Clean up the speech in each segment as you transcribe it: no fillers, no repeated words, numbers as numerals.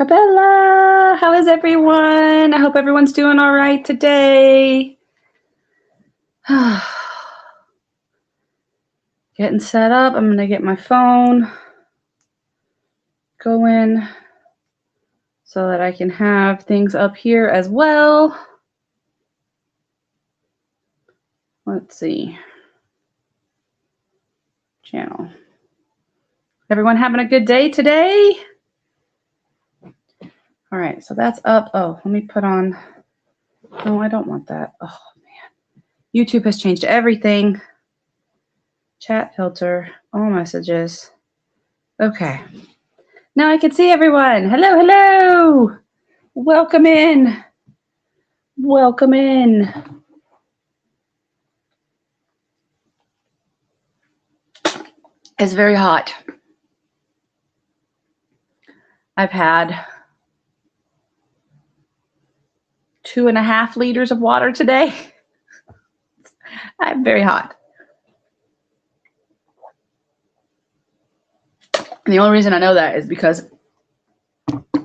Cabela, how is everyone? I hope everyone's doing all right today. Getting set up. I'm going to get my phone going so that I can have things up here as well. Let's see. Channel. Everyone having a good day today? All right, so that's up. Oh, let me put on. No, I don't want that. Oh, man. YouTube has changed everything. Chat filter, all messages. Okay. Now I can see everyone. Hello, hello. Welcome in. Welcome in. It's very hot. I've had 2.5 liters of water today. I'm very hot. And the only reason I know that is because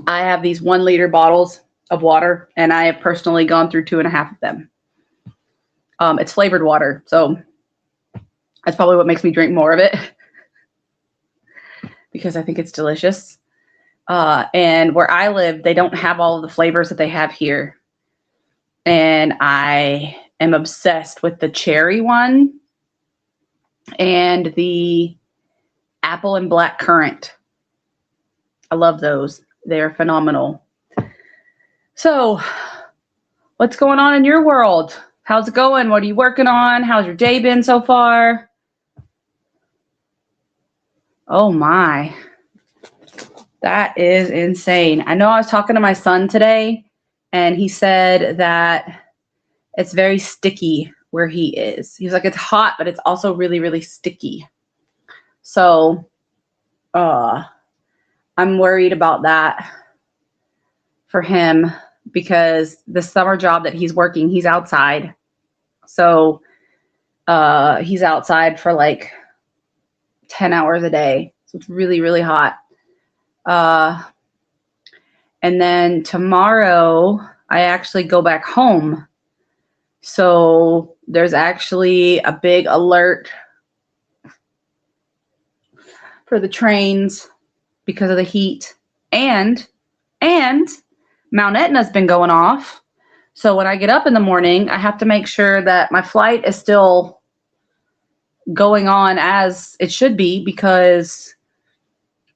I have these 1 liter bottles of water, and I have personally gone through 2.5 of them. It's flavored water, so that's probably what makes me drink more of it because I think it's delicious. And where I live, they don't have all of the flavors that they have here. And I am obsessed with the cherry one and the apple and black currant. I love those. They're phenomenal. So, what's going on in your world? How's it going? What are you working on? How's your day been so far? Oh my. That is insane. I know I was talking to my son today, and he said that it's very sticky where he is. He's like, it's hot, but it's also really, really sticky. So, I'm worried about that for him because the summer job that he's working, he's outside. So, he's outside for like 10 hours a day. So it's really, really hot. And then tomorrow I actually go back home. So there's actually a big alert for the trains because of the heat, and Mount Etna's been going off. So when I get up in the morning, I have to make sure that my flight is still going on as it should be, because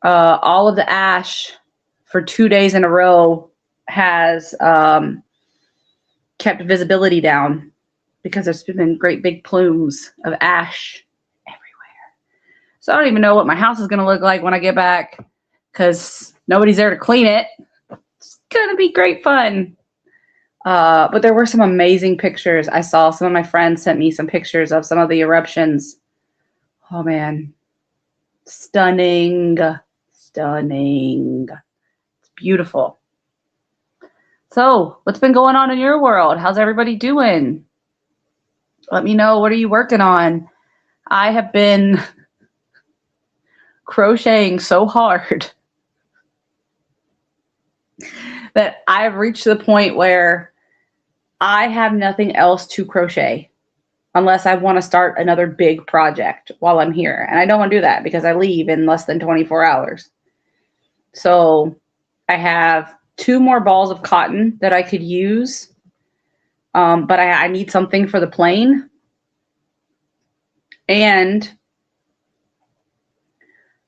all of the ash for 2 days in a row has kept visibility down because there's been great big plumes of ash everywhere. So I don't even know what my house is going to look like when I get back because nobody's there to clean it. It's going to be great fun. But there were some amazing pictures. I saw some of my friends sent me some pictures of some of the eruptions. Oh, man. Stunning. Stunning. It's beautiful. So, what's been going on in your world? How's everybody doing? Let me know. What are you working on? I have been crocheting so hard that I've reached the point where I have nothing else to crochet unless I want to start another big project while I'm here. And I don't want to do that because I leave in less than 24 hours. So I have 2 more balls of cotton that I could use. But I need something for the plane. And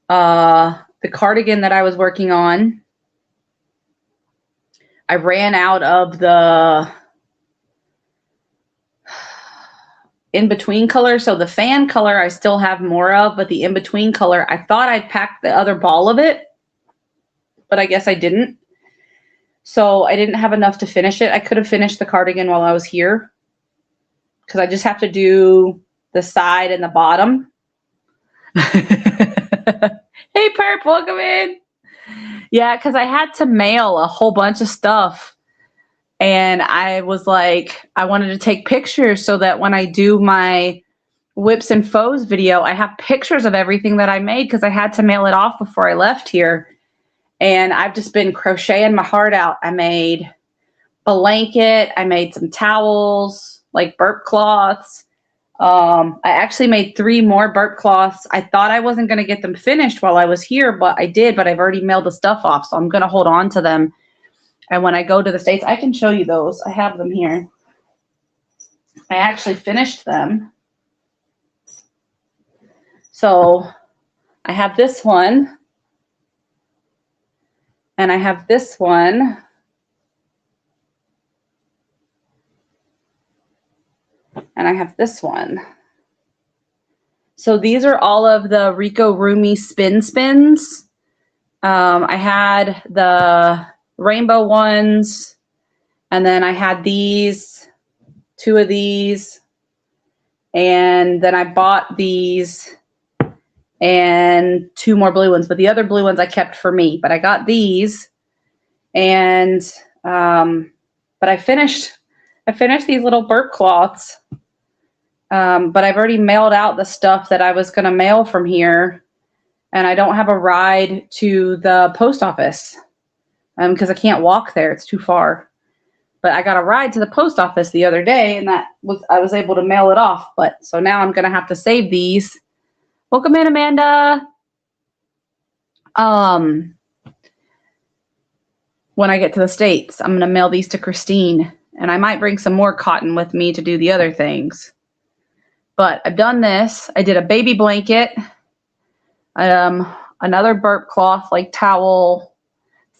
the cardigan that I was working on, I ran out of the in-between color. So the fan color I still have more of, but the in-between color, I thought I'd packed the other ball of it, but I guess I didn't. So I didn't have enough to finish it. I could have finished the cardigan while I was here because I just have to do the side and the bottom. Hey, Perp, welcome in. Yeah, because I had to mail a whole bunch of stuff. And I was like, I wanted to take pictures so that when I do my whips and faux video, I have pictures of everything that I made because I had to mail it off before I left here. And I've just been crocheting my heart out. I made a blanket. I made some towels, like burp cloths. I actually made 3 more burp cloths. I thought I wasn't going to get them finished while I was here, but I did, but I've already mailed the stuff off, so I'm going to hold on to them. And when I go to the States, I can show you those. I have them here. I actually finished them. So I have this one, and I have this one. And I have this one. So these are all of the Rico Rumi spins. I had the rainbow ones, and then I had these, 2 of these, and then I bought these and 2 more blue ones, but the other blue ones I kept for me. But I got these, and but I finished these little burp cloths. But I've already mailed out the stuff that I was going to mail from here, and I don't have a ride to the post office because I can't walk there. It's too far. But I got a ride to the post office the other day, and I was able to mail it off. But so now I'm going to have to save these. Welcome in, Amanda. When I get to the States, I'm going to mail these to Christine, and I might bring some more cotton with me to do the other things. But I've done this. I did a baby blanket, another burp cloth, like towel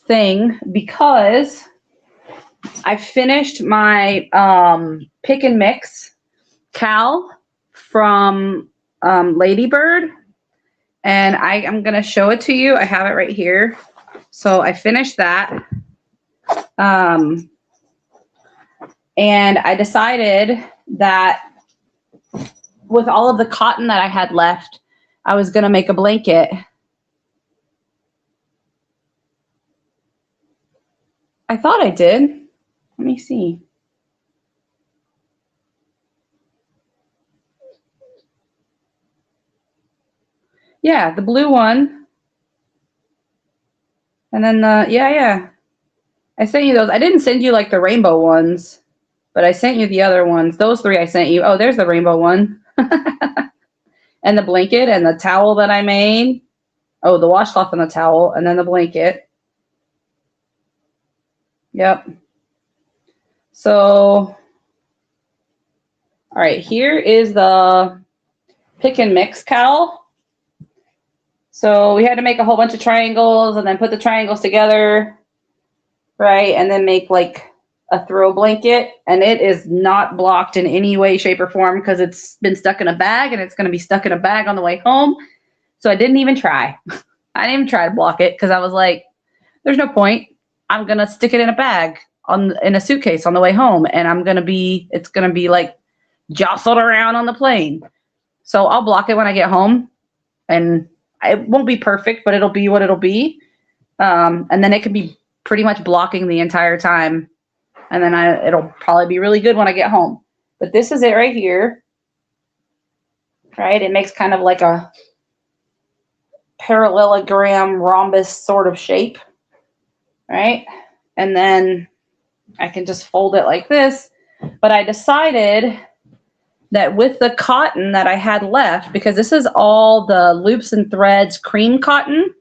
thing, because I finished my pick and mix cowl from Ladybird, and I'm going to show it to you. I have it right here. So I finished that. And I decided that with all of the cotton that I had left, I was going to make a blanket. I thought I did. Let me see. Yeah, the blue one. And then yeah. I sent you those. I didn't send you like the rainbow ones, but I sent you the other ones. Those 3 I sent you. Oh, there's the rainbow one. And the blanket and the towel that I made. Oh, the washcloth and the towel, and then the blanket. Yep. So, all right, here is the pick and mix cowl. So we had to make a whole bunch of triangles and then put the triangles together, right? And then make like a throw blanket, and it is not blocked in any way, shape, or form because it's been stuck in a bag, and it's going to be stuck in a bag on the way home. So I didn't even try. I didn't even try to block it because I was like, there's no point. I'm going to stick it in a bag in a suitcase on the way home, and it's going to be like jostled around on the plane. So I'll block it when I get home, and it won't be perfect, but it'll be what it'll be. And then it can be pretty much blocking the entire time. And then it'll probably be really good when I get home. But this is it right here, right? It makes kind of like a parallelogram rhombus sort of shape, right? And then I can just fold it like this. But I decided that with the cotton that I had left, because this is all the loops and threads cream cotton,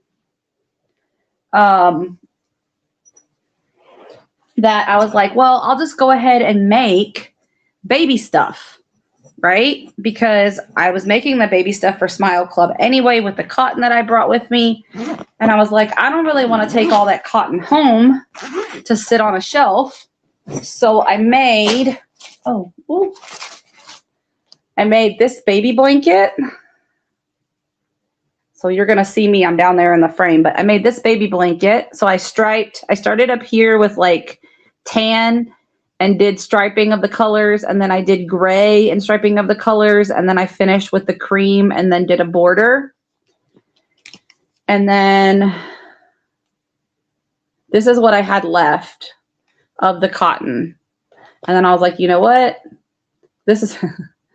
that I was like, well, I'll just go ahead and make baby stuff, right? Because I was making the baby stuff for Smile Club anyway with the cotton that I brought with me. And I was like, I don't really want to take all that cotton home to sit on a shelf. So I made, I made this baby blanket. So you're going to see me, I'm down there in the frame, but I made this baby blanket. So I started up here with like tan and did striping of the colors. And then I did gray and striping of the colors. And then I finished with the cream and then did a border. And then this is what I had left of the cotton. And then I was like, you know what? This is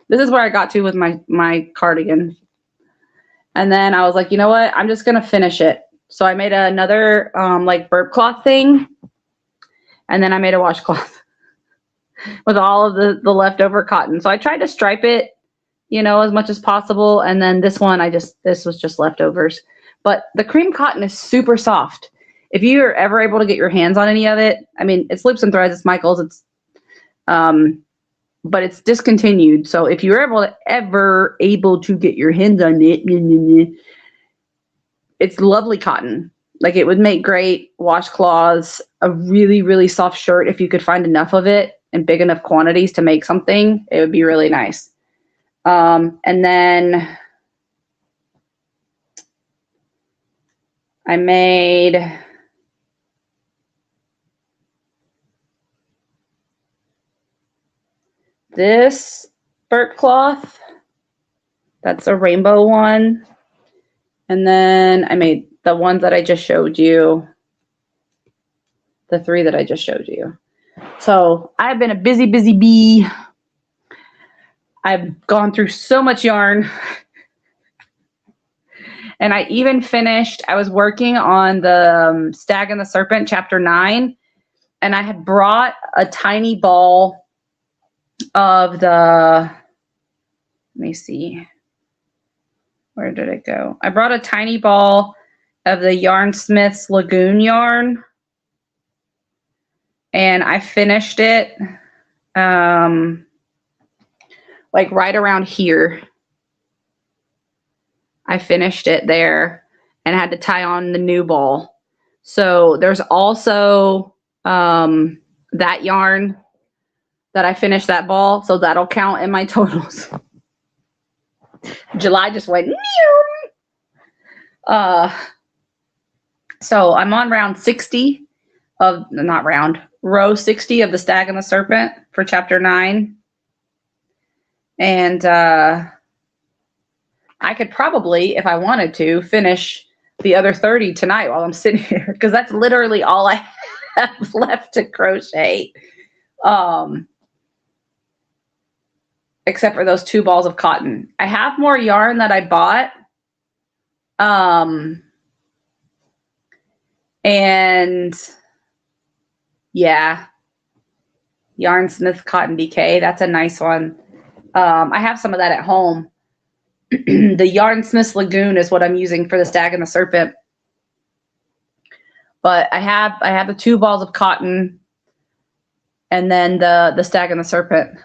where I got to with my cardigan. And then I was like, you know what? I'm just going to finish it. So I made another like burp cloth thing, and then I made a washcloth with all of the leftover cotton. So I tried to stripe it, you know, as much as possible. And then this one, this was just leftovers. But the cream cotton is super soft. If you're ever able to get your hands on any of it, I mean, it's Loops and Threads, it's Michael's, it's, but it's discontinued. So if you're ever able to get your hands on it, it's lovely cotton. Like it would make great washcloths, a really, really soft shirt. If you could find enough of it in big enough quantities to make something, it would be really nice. And then I made this burp cloth. That's a rainbow one. And then I made the ones that I just showed you. The 3 that I just showed you. So I've been a busy, busy bee. I've gone through so much yarn. And I even finished, I was working on the Stag and the Serpent, chapter 9. And I had brought a tiny ball of the, let me see. Where did it go? I brought a tiny ball of the Yarnsmith's Lagoon yarn. And I finished it like right around here. I finished it there and had to tie on the new ball. So there's also that yarn that I finished that ball. So that'll count in my totals. July just went, so I'm on round 60 of, not round, row 60 of the Stag and the Serpent for chapter 9. And I could probably, if I wanted to, finish the other 30 tonight while I'm sitting here, because that's literally all I have left to crochet. Except for those 2 balls of cotton. I have more yarn that I bought. And yeah, Yarnsmith Cotton Decay. That's a nice one. I have some of that at home. The Yarnsmith's Lagoon is what I'm using for the Stag and the Serpent. But I have the 2 balls of cotton and then the Stag and the Serpent.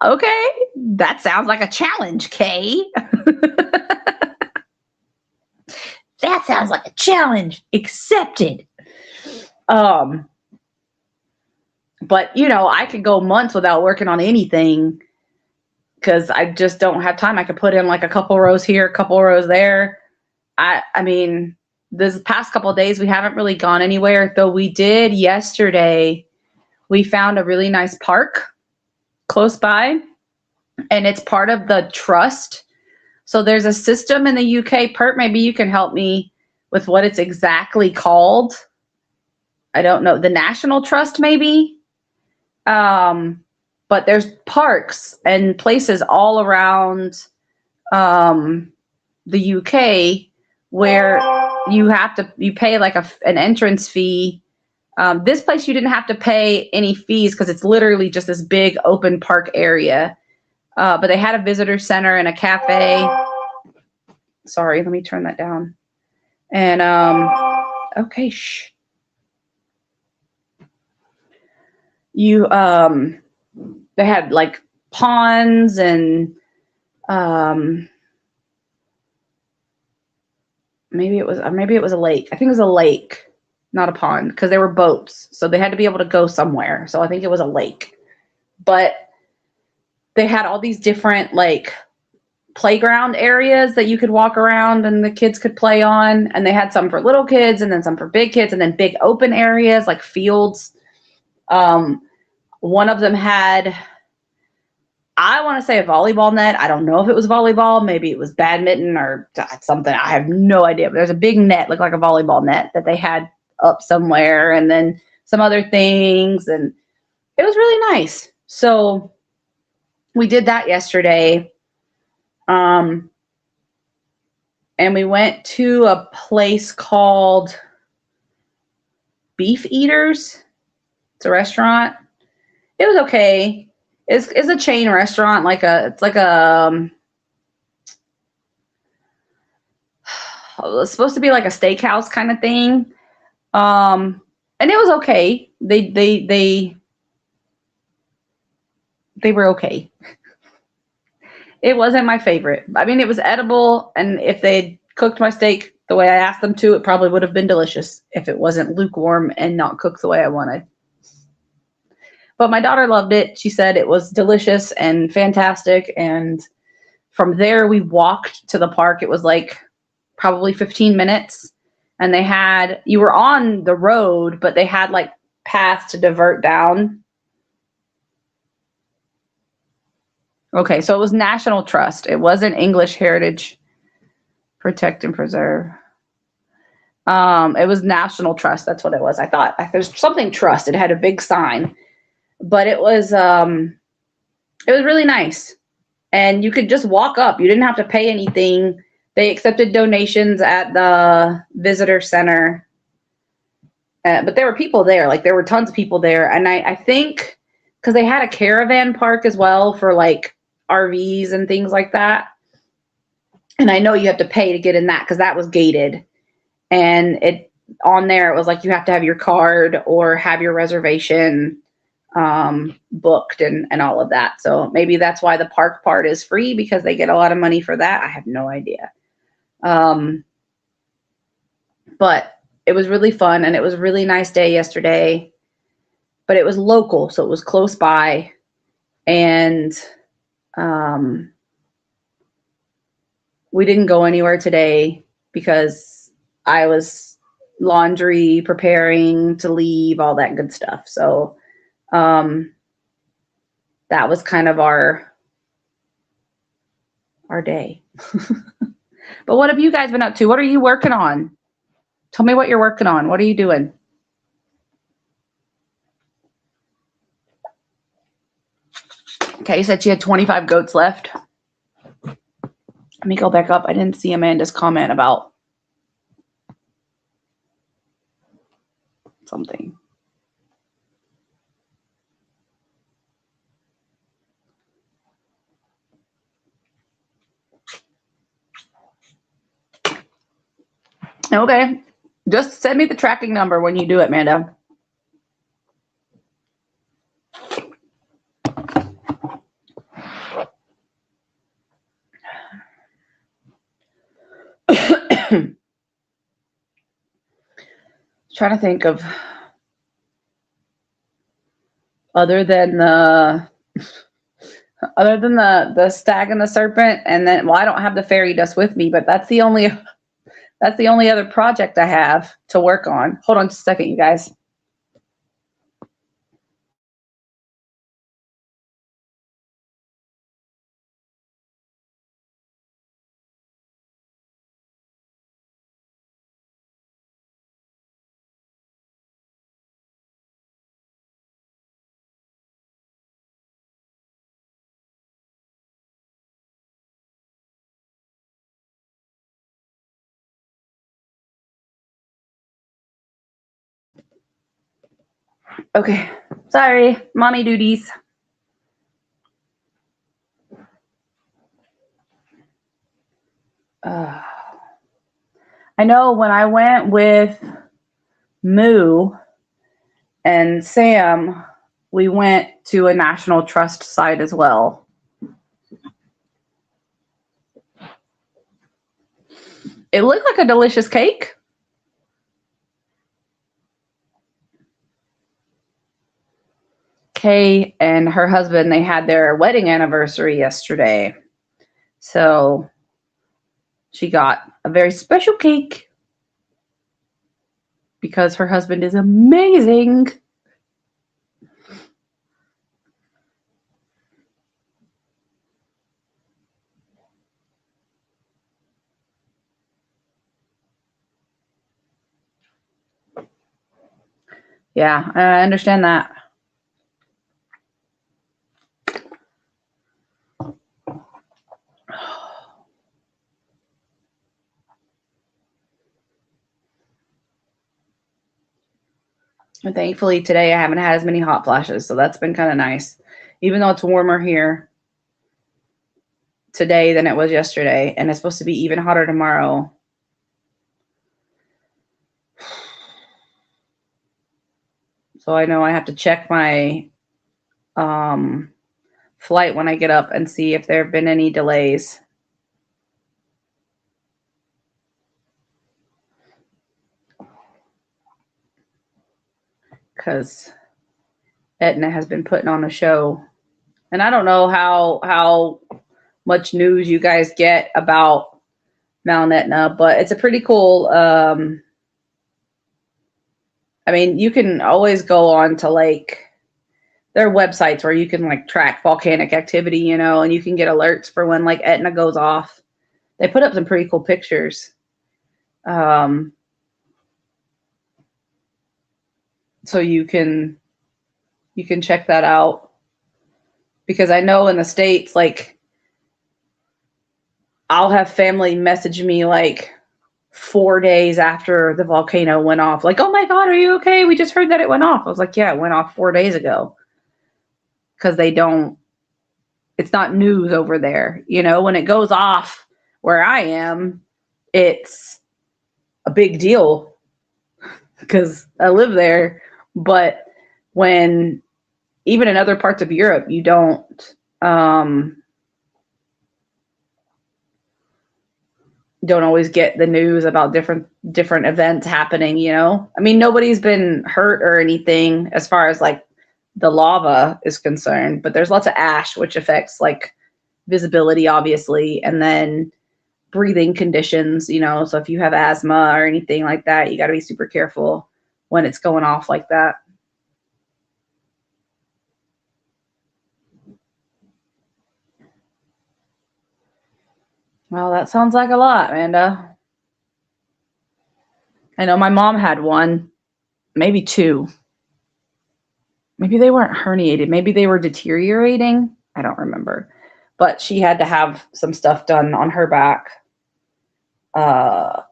Okay, that sounds like a challenge, Kay. That sounds like a challenge. Accepted. But you know, I could go months without working on anything because I just don't have time. I could put in like a couple rows here, a couple rows there. I mean, this past couple of days we haven't really gone anywhere, though we did yesterday. We found a really nice park close by, and it's part of the trust. So there's a system in the UK. Pert, maybe you can help me with what it's exactly called. I don't know. The National Trust, maybe. But there's parks and places all around the UK where you pay like an entrance fee. This place you didn't have to pay any fees because it's literally just this big open park area. But they had a visitor center and a cafe. Sorry, let me turn that down. And okay, shh. They had like ponds and maybe it was a lake. I think it was a lake, not a pond, because there were boats. So they had to be able to go somewhere. So I think it was a lake. But they had all these different like playground areas that you could walk around and the kids could play on. And they had some for little kids and then some for big kids and then big open areas like fields. One of them had, I want to say, a volleyball net. I don't know if it was volleyball. Maybe it was badminton or something. I have no idea. But there's a big net, looked like a volleyball net, that they had up somewhere, and then some other things. And it was really nice. So we did that yesterday. and we went to a place called Beef Eaters. It's a restaurant. It was okay. It's a chain restaurant, it's supposed to be like a steakhouse kind of thing. And it was okay. They were okay. It wasn't my favorite. I mean, it was edible, and if they'd cooked my steak the way I asked them to, it probably would have been delicious if it wasn't lukewarm and not cooked the way I wanted. But my daughter loved it. She said it was delicious and fantastic. And from there, we walked to the park. It was like probably 15 minutes. And you were on the road, but they had like paths to divert down. Okay, so it was National Trust. It wasn't English Heritage Protect and Preserve. It was National Trust. That's what it was. I thought there's something trust. It had a big sign. But it was really nice, and you could just walk up. You didn't have to pay anything. They accepted donations at the visitor center, but there were people there. Like there were tons of people there, and I think because they had a caravan park as well for like RVs and things like that. And I know you have to pay to get in that because that was gated, and it was like you have to have your card or have your reservation booked and all of that. So maybe that's why the park part is free, because they get a lot of money for that. I have no idea. But it was really fun, and it was a really nice day yesterday, but it was local. So it was close by, and we didn't go anywhere today because I was laundry preparing to leave, all that good stuff. So that was kind of our day. But what have you guys been up to? What are you working on? Tell me what you're working on. What are you doing? Okay, you said you had 25 goats left. Let me go back up. I didn't see Amanda's comment about something. Okay. Just send me the tracking number when you do it, Amanda. Trying to think of other than the stag and the serpent, and then I don't have the fairy dust with me, but that's the only other project I have to work on. Hold on just a second, you guys. Okay, sorry, mommy duties. I know when I went with Moo and Sam, we went to a National Trust site as well. It looked like a delicious cake. Kay and her husband, they had their wedding anniversary yesterday. So she got a very special cake because her husband is amazing. Yeah, I understand that. And thankfully today I haven't had as many hot flashes, so that's been kind of nice. Even though it's warmer here today than it was yesterday, and it's supposed to be even hotter tomorrow. So I know I have to check my flight when I get up and see if there have been any delays. Because Aetna has been putting on a show. And I don't know how much news you guys get about Mount Etna, but it's a pretty cool. I mean, you can always go on to like there are websites where you can like track volcanic activity, you know, and you can get alerts for when like Etna goes off. They put up some pretty cool pictures. So you can check that out, because I know in the States, like I'll have family message me like 4 days after the volcano went off, like, oh my God, are you okay? We just heard that it went off. I was like, yeah, it went off 4 days ago. Because it's not news over there. You know, when it goes off where I am, it's a big deal because I live there. But when even in other parts of Europe, you don't always get the news about different events happening, you know? I mean, nobody's been hurt or anything as far as like the lava is concerned, but there's lots of ash, which affects like visibility, obviously, and then breathing conditions, you know? So if you have asthma or anything like that, you got to be super careful when it's going off like that. Well, that sounds like a lot, Amanda. I know my mom had one, maybe two. Maybe they weren't herniated. Maybe they were deteriorating. I don't remember. But she had to have some stuff done on her back. I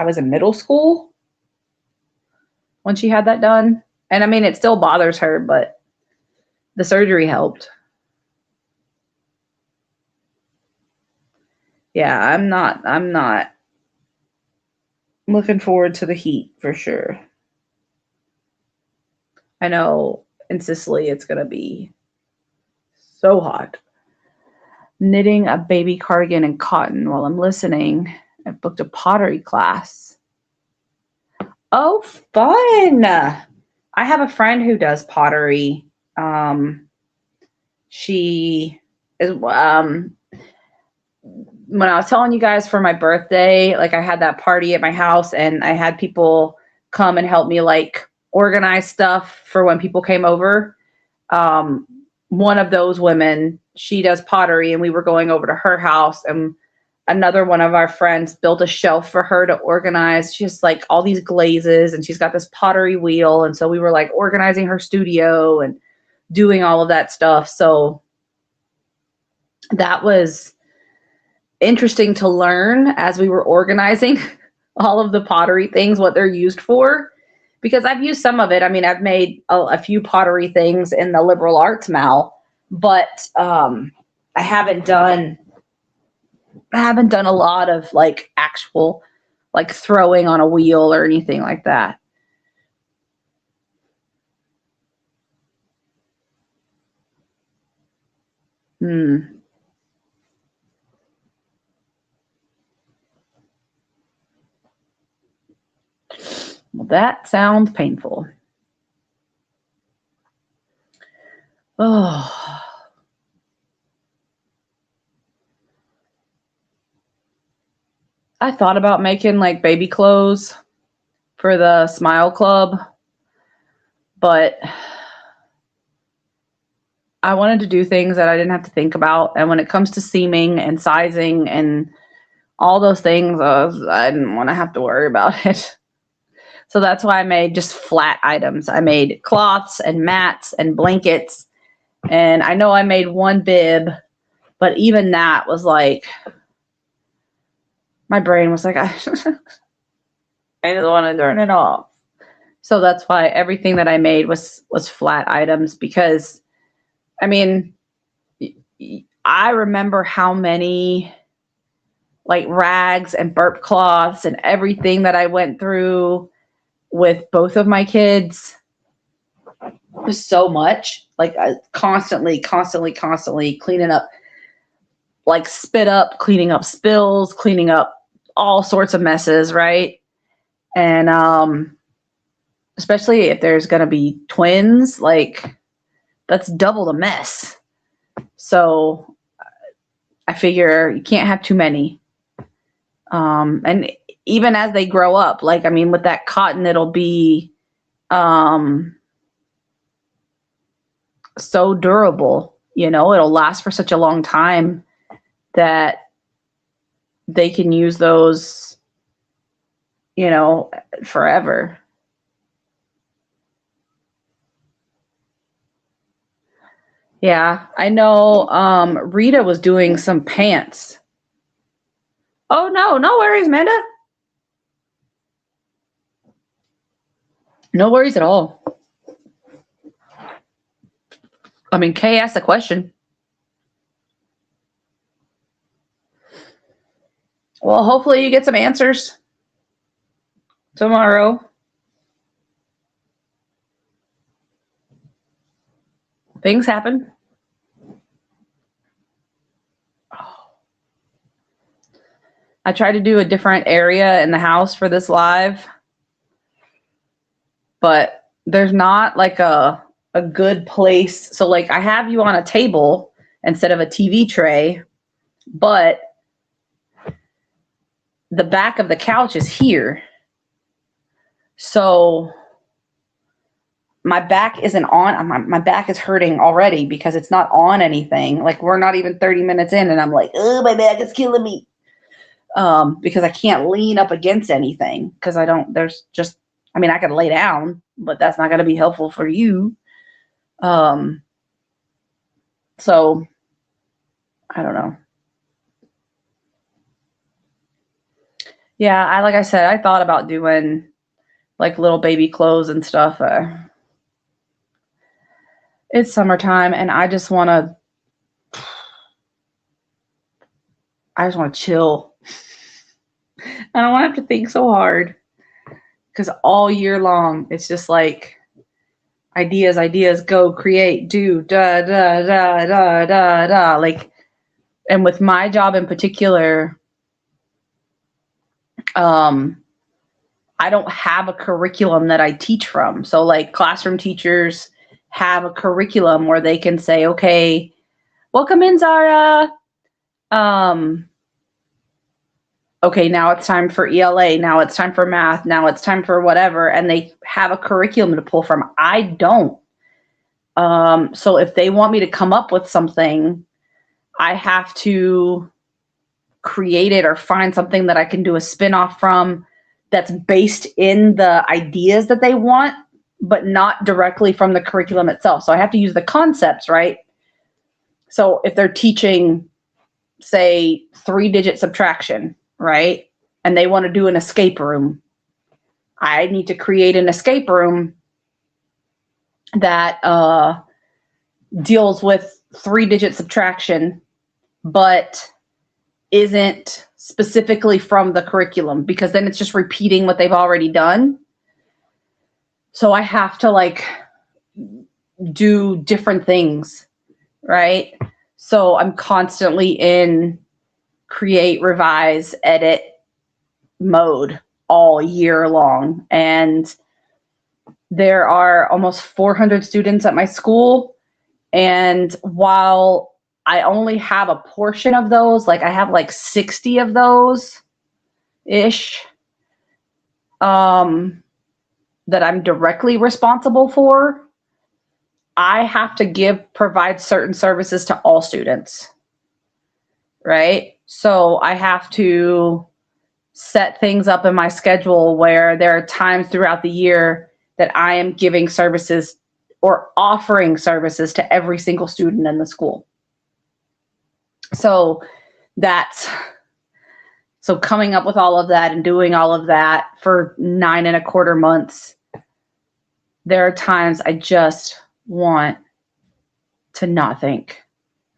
was in middle school when she had that done. And I mean, it still bothers her, but the surgery helped. Yeah, I'm not looking forward to the heat for sure. I know in Sicily it's going to be so hot. Knitting a baby cardigan in cotton while I'm listening. I've booked a pottery class. Oh, fun. I have a friend who does pottery. She is, when I was telling you guys for my birthday, like I had that party at my house and I had people come and help me like organize stuff for when people came over. One of those women, she does pottery, and we were going over to her house, and another one of our friends built a shelf for her to organize. She has like all these glazes, and she's got this pottery wheel. And so we were like organizing her studio and doing all of that stuff. So that was interesting to learn as we were organizing all of the pottery things, what they're used for. Because I've used some of it. I mean, I've made a few pottery things in the liberal arts mal, but I haven't done a lot of like actual like throwing on a wheel or anything like that. Well, that sounds painful. Oh. I thought about making like baby clothes for the Smile Club, but I wanted to do things that I didn't have to think about. And when it comes to seaming and sizing and all those things, I didn't want to have to worry about it. So that's why I made just flat items. I made cloths and mats and blankets. And I know I made one bib, but even that was like, my brain was like, I just want to turn it off. So that's why everything that I made was flat items, because I mean, I remember how many like rags and burp cloths and everything that I went through with both of my kids. It was so much, like constantly cleaning up, like spit up, cleaning up spills, cleaning up all sorts of messes, right? And especially if there's going to be twins, like that's double the mess. So I figure you can't have too many. And even as they grow up, like, I mean, with that cotton, it'll be so durable, you know, it'll last for such a long time that they can use those, you know, forever. Yeah, I know Rita was doing some pants. Oh, no, no worries, Amanda. No worries at all. I mean, Kay asked the question. Well, hopefully you get some answers tomorrow. Things happen. I tried to do a different area in the house for this live, but there's not like a good place. So like I have you on a table instead of a TV tray, but the back of the couch is here. So my back isn't on, my back is hurting already because it's not on anything. Like we're not even 30 minutes in and I'm like, oh, my back is killing me. Because I can't lean up against anything because I don't, there's just, I mean, I could lay down, but that's not going to be helpful for you. So I don't know. Yeah, like I said, I thought about doing like little baby clothes and stuff. It's summertime and I just want to chill. I don't want to have to think so hard because all year long, it's just like ideas, go create, do, da, da, da, da, da, da. Like, and with my job in particular, I don't have a curriculum that I teach from. So like classroom teachers have a curriculum where they can say, okay, welcome in, Zara. Okay, now it's time for ELA. Now it's time for math. Now it's time for whatever. And they have a curriculum to pull from. I don't. So if they want me to come up with something, I have to create it or find something that I can do a spin-off from that's based in the ideas that they want, but not directly from the curriculum itself. So I have to use the concepts, right? So if they're teaching, say, 3-digit subtraction, right? And they want to do an escape room, I need to create an escape room that deals with 3-digit subtraction, but isn't specifically from the curriculum, because then it's just repeating what they've already done. So I have to like do different things, right? So I'm constantly in create, revise, edit mode all year long. And there are almost 400 students at my school. And while I only have a portion of those, like I have like 60 of those ish, that I'm directly responsible for, I have to provide certain services to all students, right? So I have to set things up in my schedule where there are times throughout the year that I am giving services or offering services to every single student in the school. So coming up with all of that and doing all of that for 9 1/4 months there are times I just want to not think,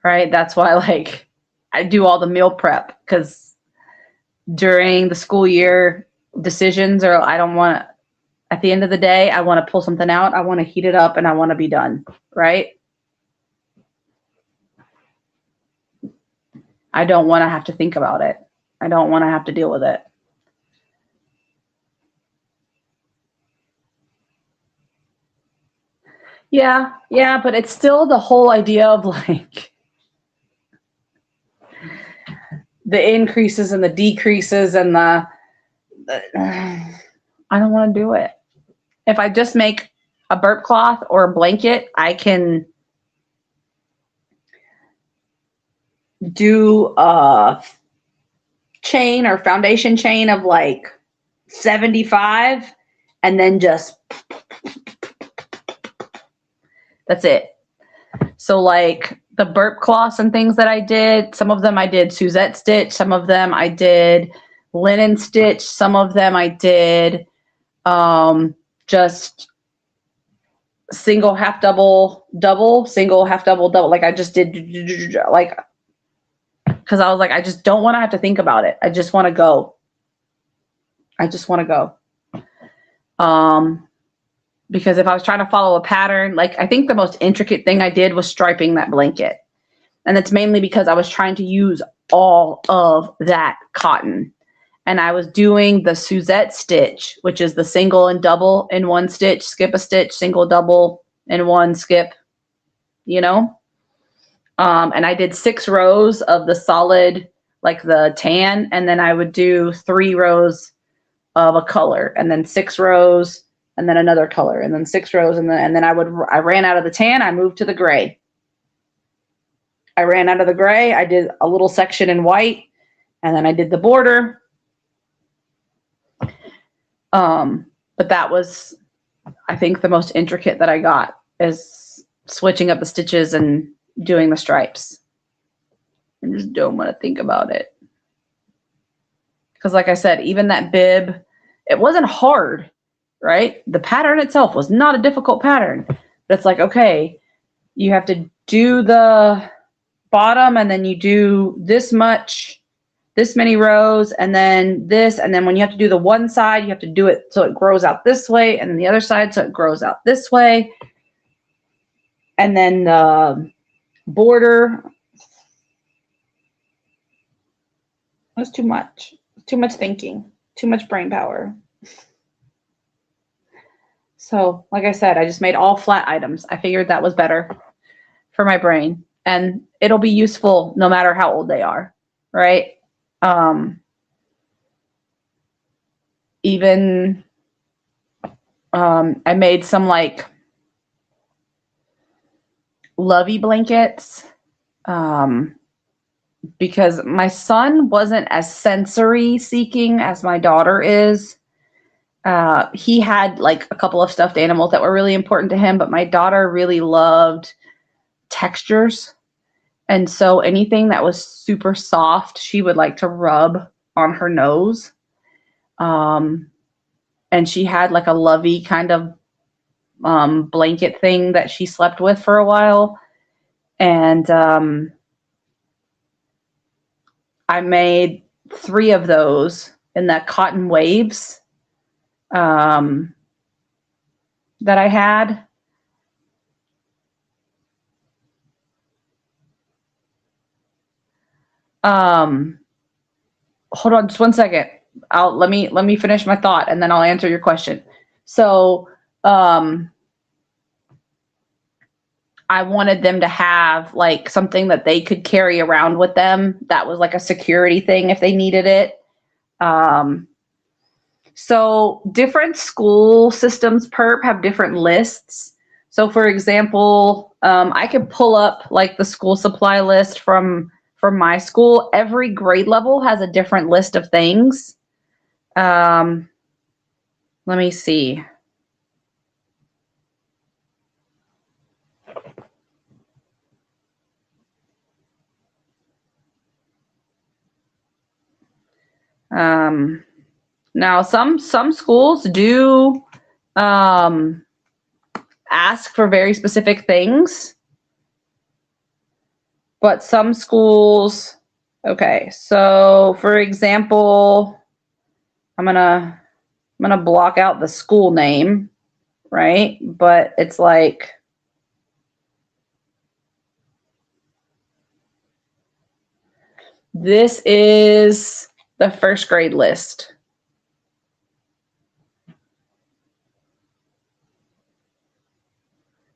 right? That's why, like, I do all the meal prep, because during the school year, decisions are, I don't want, at the end of the day, I want to pull something out, I want to heat it up, and I want to be done, right? I don't want to have to think about it. I don't want to have to deal with it. Yeah, yeah, but it's still the whole idea of, like, the increases and the decreases and the I don't want to do it. If I just make a burp cloth or a blanket, I can do a chain or foundation chain of like 75, and then just, that's it. So like the burp cloths and things that I did, some of them I did Suzette stitch, some of them I did linen stitch, some of them I did just single, half, double, double, single, half, double, double. Like I just did, like, because I was like, I just don't want to have to think about it. I just want to go. I just want to go. Because if I was trying to follow a pattern, like I think the most intricate thing I did was striping that blanket. And that's mainly because I was trying to use all of that cotton. And I was doing the Suzette stitch, which is the single and double in one stitch, skip a stitch, single, double in one, skip, you know? And I did 6 rows of the solid, like the tan, and then I would do 3 rows of a color, and then 6 rows, and then another color, and then 6 rows, and then I ran out of the tan, I moved to the gray. I ran out of the gray, I did a little section in white, and then I did the border. But that was, I think, the most intricate that I got, is switching up the stitches and doing the stripes. I just don't want to think about it. Because like I said, even that bib, it wasn't hard, right? The pattern itself was not a difficult pattern. But it's like, okay, you have to do the bottom, and then you do this much, this many rows, and then this, and then when you have to do the one side, you have to do it so it grows out this way, and then the other side so it grows out this way. And then the border, that's too much. Too much thinking, too much brain power. So, like I said, I just made all flat items. I figured that was better for my brain, and it'll be useful no matter how old they are, right? Even I made some like lovey blankets, because my son wasn't as sensory seeking as my daughter is. He had like a couple of stuffed animals that were really important to him, but my daughter really loved textures. And so anything that was super soft, she would like to rub on her nose. And she had like a lovey kind of blanket thing that she slept with for a while. And I made 3 of those in that cotton waves that I had. Hold on just one second. Let me finish my thought, and then I'll answer your question. So, I wanted them to have like something that they could carry around with them. That was like a security thing if they needed it. So different school systems perp have different lists. So for example, I could pull up like the school supply list from my school. Every grade level has a different list of things. Let me see. Now some schools do ask for very specific things, but some schools, okay, so for example, I'm gonna block out the school name, right? But it's like, this is the first grade list.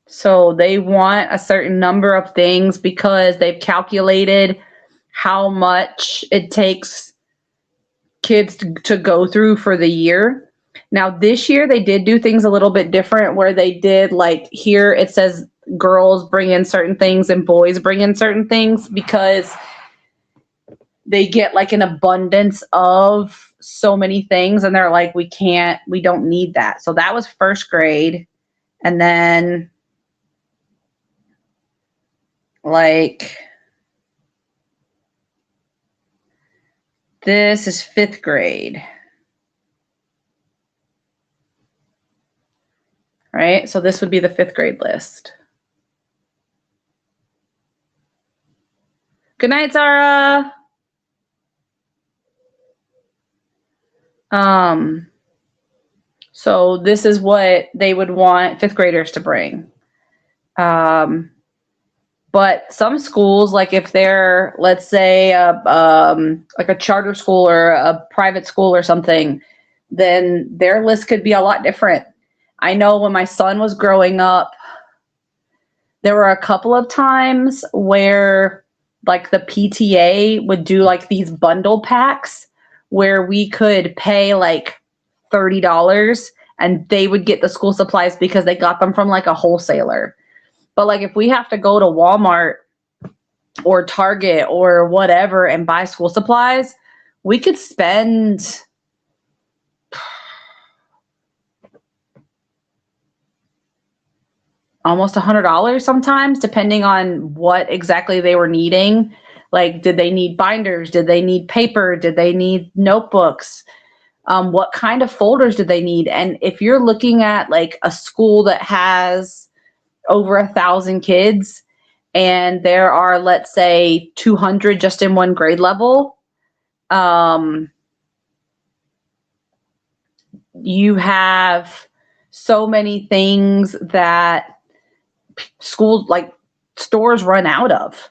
So they want a certain number of things because they've calculated how much it takes kids to go through for the year. Now, this year they did do things a little bit different where they did, like, here it says girls bring in certain things and boys bring in certain things because they get like an abundance of so many things and they're like, we don't need that. So that was first grade. And then like this is fifth grade. Right? So this would be the fifth grade list. Good night, Zara. So this is what they would want fifth graders to bring. But some schools, like if they're, let's say, like a charter school or a private school or something, then their list could be a lot different. I know when my son was growing up, there were a couple of times where like the PTA would do like these bundle packs where we could pay like $30 and they would get the school supplies because they got them from like a wholesaler. But like if we have to go to Walmart or Target or whatever and buy school supplies, we could spend almost $100 sometimes, depending on what exactly they were needing. Like, did they need binders? Did they need paper? Did they need notebooks? What kind of folders did they need? And if you're looking at like a school that has over 1,000 kids and there are, let's say, 200 just in one grade level, you have so many things that schools, like stores, run out of,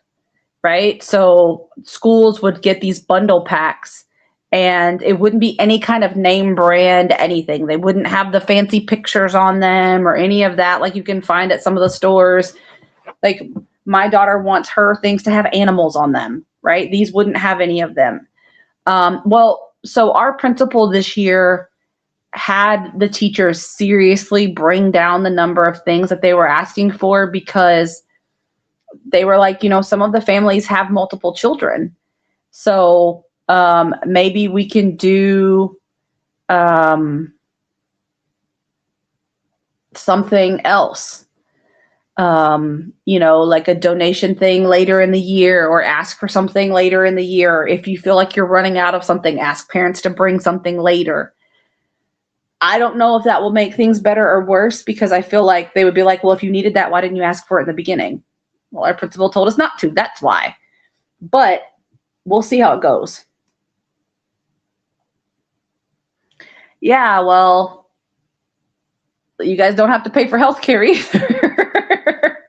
right? So schools would get these bundle packs and it wouldn't be any kind of name brand anything. They wouldn't have the fancy pictures on them or any of that like you can find at some of the stores. Like my daughter wants her things to have animals on them, right? These wouldn't have any of them. Well, so our principal this year had the teachers seriously bring down the number of things that they were asking for because they were like, you know, some of the families have multiple children. So maybe we can do something else, you know, like a donation thing later in the year, or ask for something later in the year. If you feel like you're running out of something, ask parents to bring something later. I don't know if that will make things better or worse, because I feel like they would be like, well, if you needed that, why didn't you ask for it in the beginning? Well, our principal told us not to. That's why. But we'll see how it goes. Yeah, well, you guys don't have to pay for healthcare either.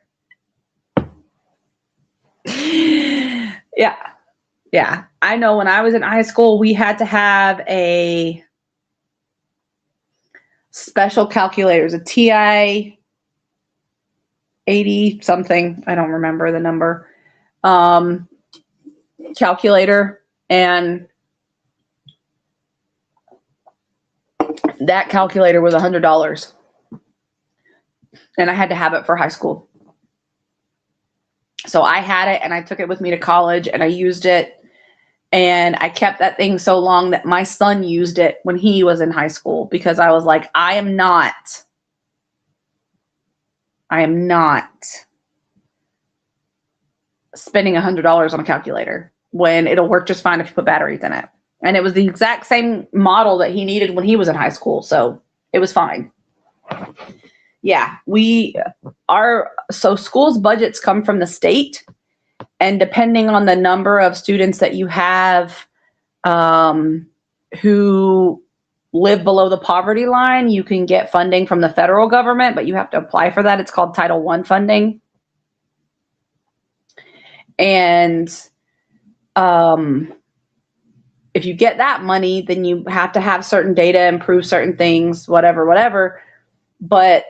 Yeah. I know when I was in high school, we had to have a special calculators, a TI 80 something. I don't remember the number. Calculator, and that calculator was $100, and I had to have it for high school. So I had it and I took it with me to college and I used it, and I kept that thing so long that my son used it when he was in high school, because I was like, I am not spending $100 on a calculator when it'll work just fine if you put batteries in it. And it was the exact same model that he needed when he was in high school. So it was fine. Yeah, so schools budgets come from the state, and depending on the number of students that you have who live below the poverty line, you can get funding from the federal government, but you have to apply for that. It's called Title I funding. And if you get that money, then you have to have certain data and prove certain things, whatever. But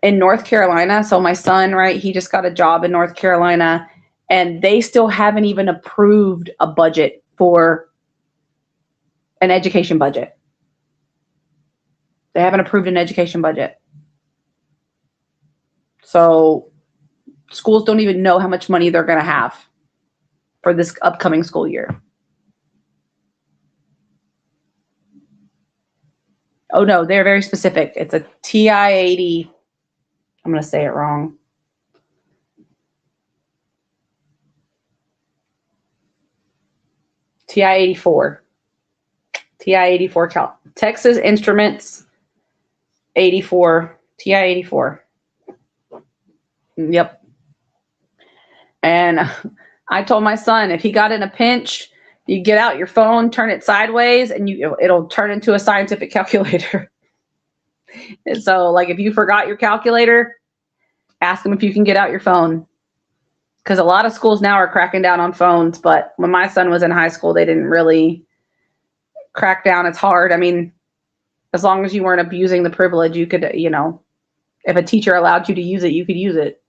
in North Carolina, so my son, right, he just got a job in North Carolina, and they still haven't even approved a budget for an education budget. They haven't approved an education budget. So schools don't even know how much money they're going to have for this upcoming school year. Oh no, they're very specific. It's a TI 80. I'm going to say it wrong. TI 84. TI 84 Texas Instruments 84. TI 84. Yep. And I told my son, if he got in a pinch, you get out your phone, turn it sideways, and it'll turn into a scientific calculator. And so, like, if you forgot your calculator, ask them if you can get out your phone. Because a lot of schools now are cracking down on phones, but when my son was in high school, they didn't really crack down as hard. I mean, as long as you weren't abusing the privilege, you could, if a teacher allowed you to use it, you could use it.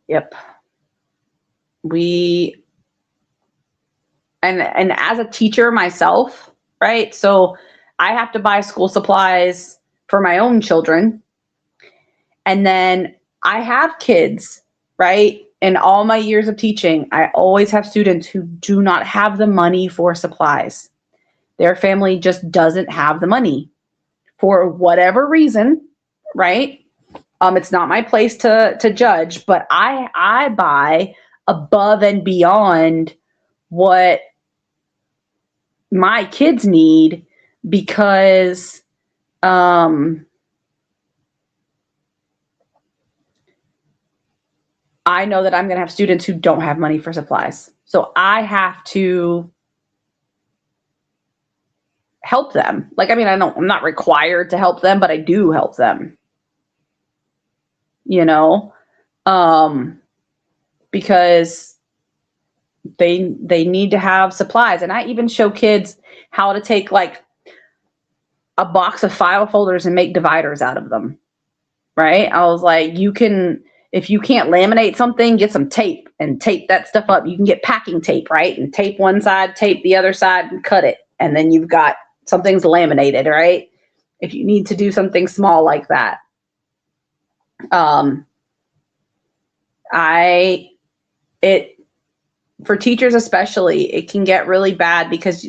Yep. And as a teacher myself, right? So I have to buy school supplies for my own children. And then I have kids, right? In all my years of teaching, I always have students who do not have the money for supplies. Their family just doesn't have the money for whatever reason, right? It's not my place to judge, but I buy above and beyond what my kids need because I know that I'm going to have students who don't have money for supplies. So I have to help them. Like, I mean, I'm not required to help them, but I do help them. Because they need to have supplies. And I even show kids how to take like a box of file folders and make dividers out of them. Right? I was like, if you can't laminate something, get some tape and tape that stuff up. You can get packing tape, right? And tape one side, tape the other side, and cut it. And then you've got something's laminated, right? If you need to do something small like that. For teachers especially, it can get really bad because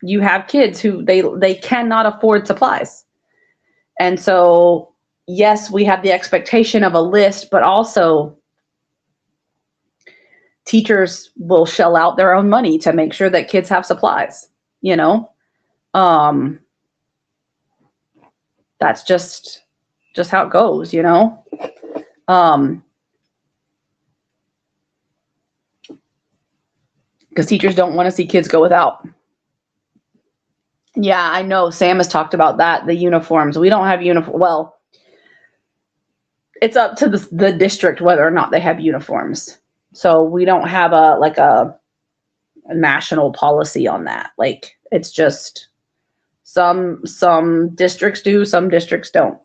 you have kids who they cannot afford supplies. And so, yes, we have the expectation of a list, but also teachers will shell out their own money to make sure that kids have supplies, that's just how it goes, because teachers don't want to see kids go without. Yeah, I know. Sam has talked about that, the uniforms. We don't have uniform. Well, it's up to the district whether or not they have uniforms. So we don't have a national policy on that. Like, it's just some districts do, some districts don't.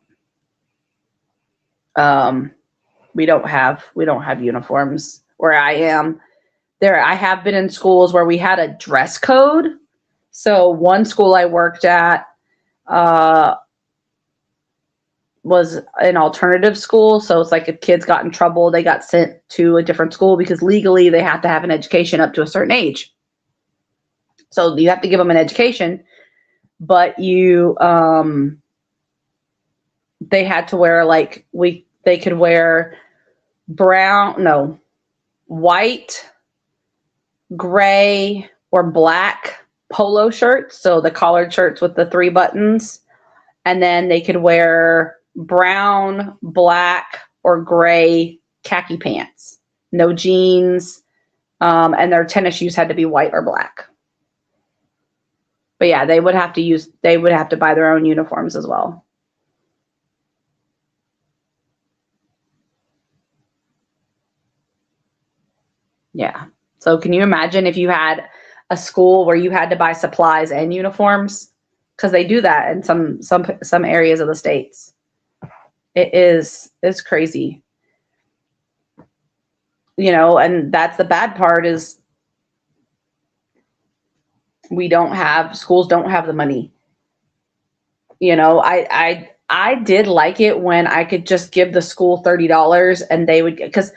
We don't have uniforms where I am. I have been in schools where we had a dress code. So one school I worked at was an alternative school. So it's like if kids got in trouble, they got sent to a different school because legally they have to have an education up to a certain age. So you have to give them an education, but they had to wear they could wear white, gray, or black polo shirts, so the collared shirts with the 3 buttons, and then they could wear brown, black, or gray khaki pants. No jeans, and their tennis shoes had to be white or black. But yeah, they would have to buy their own uniforms as well. Yeah. So can you imagine if you had a school where you had to buy supplies and uniforms? Because they do that in some areas of the states. It's crazy. You know, and that's the bad part is schools don't have the money. You know, I did like it when I could just give the school $30 and they would, because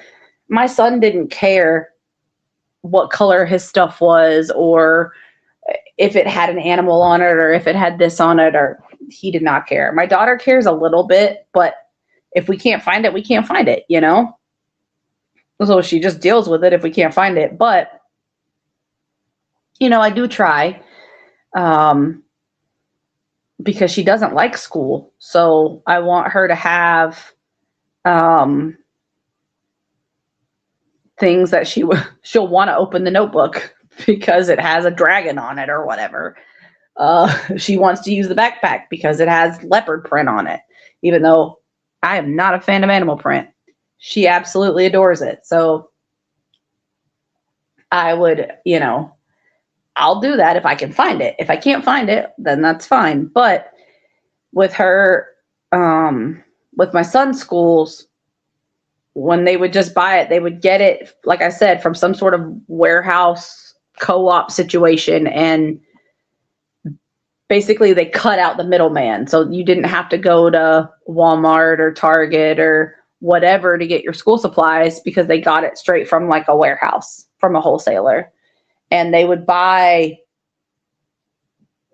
my son didn't care what color his stuff was, or if it had an animal on it, or if it had this on it, or he did not care. My daughter cares a little bit, but if we can't find it, we can't find it, you know? So she just deals with it if we can't find it. But, you know, I do try, because she doesn't like school. So I want her to have, things that she'll want to open the notebook because it has a dragon on it or whatever. She wants to use the backpack because it has leopard print on it, even though I am not a fan of animal print. She absolutely adores it. So I would, you know, I'll do that if I can find it. If I can't find it, then that's fine. But with her, with my son's schools, when they would just buy it, they would get it, like I said, from some sort of warehouse co-op situation. And basically they cut out the middleman. So you didn't have to go to Walmart or Target or whatever to get your school supplies, because they got it straight from like a warehouse, from a wholesaler. And they would buy,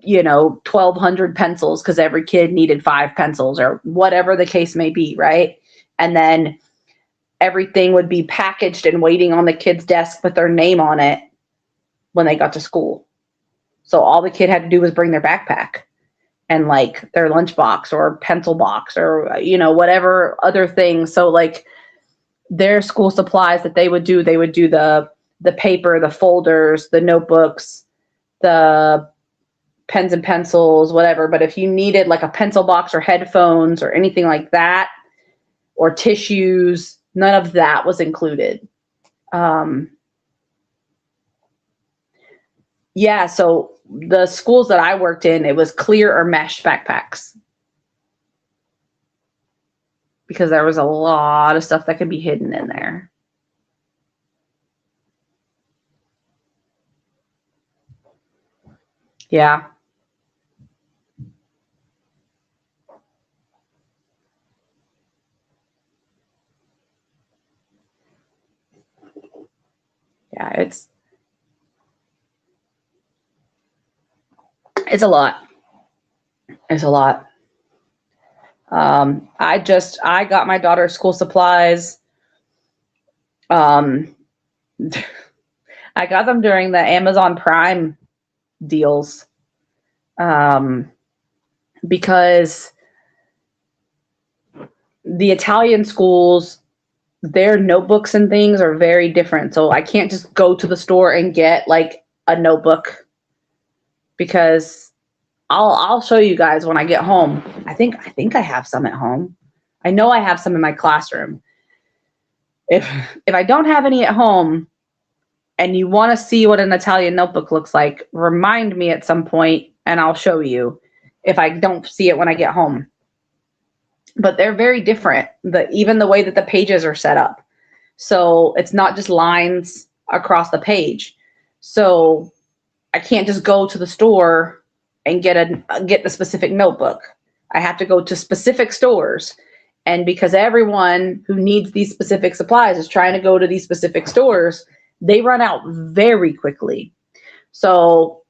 you know, 1,200 pencils because every kid needed 5 pencils or whatever the case may be, right? And then everything would be packaged and waiting on the kid's desk with their name on it when they got to school. So all the kid had to do was bring their backpack and like their lunchbox or pencil box or, you know, whatever other thing. So like their school supplies that they would do the paper, the folders, the notebooks, the pens and pencils, whatever. But if you needed like a pencil box or headphones or anything like that, or tissues, none of that was included. Yeah, so the schools that I worked in, it was clear or mesh backpacks, because there was a lot of stuff that could be hidden in there. Yeah. Yeah, it's a lot. It's a lot. I got my daughter's school supplies. I got them during the Amazon Prime deals, because the Italian schools, their notebooks and things are very different. So I can't just go to the store and get like a notebook, because I'll show you guys when I get home. I think I have some at home. I know I have some in my classroom. If I don't have any at home and you want to see what an Italian notebook looks like, remind me at some point and I'll show you if I don't see it when I get home. But they're very different, even the way that the pages are set up. So it's not just lines across the page. So I can't just go to the store and get the specific notebook. I have to go to specific stores. And because everyone who needs these specific supplies is trying to go to these specific stores, they run out very quickly. So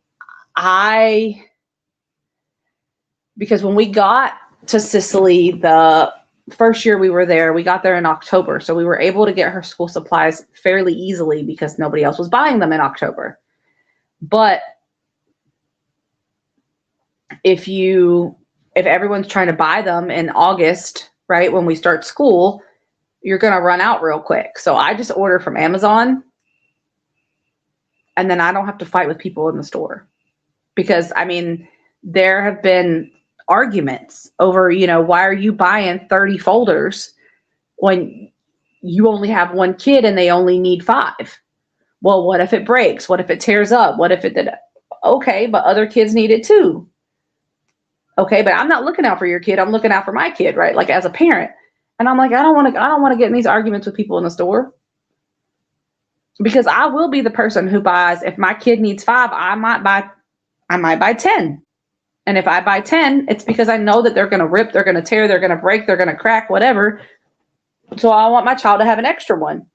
because when we got to Sicily, the first year we were there, we got there in October. So we were able to get her school supplies fairly easily because nobody else was buying them in October. But if everyone's trying to buy them in August, right, when we start school, you're going to run out real quick. So I just order from Amazon, and then I don't have to fight with people in the store. Because, I mean, there have been arguments over, why are you buying 30 folders when you only have one kid and they only need 5? Well, what if it breaks? What if it tears up? What if it did? Okay, but other kids need it too. Okay, but I'm not looking out for your kid. I'm looking out for my kid, right? Like, as a parent. And I'm like, I don't want to get in these arguments with people in the store. Because I will be the person who buys, if my kid needs 5, I might buy 10. And if I buy 10, it's because I know that they're going to rip, they're going to tear, they're going to break, they're going to crack, whatever. So I want my child to have an extra one.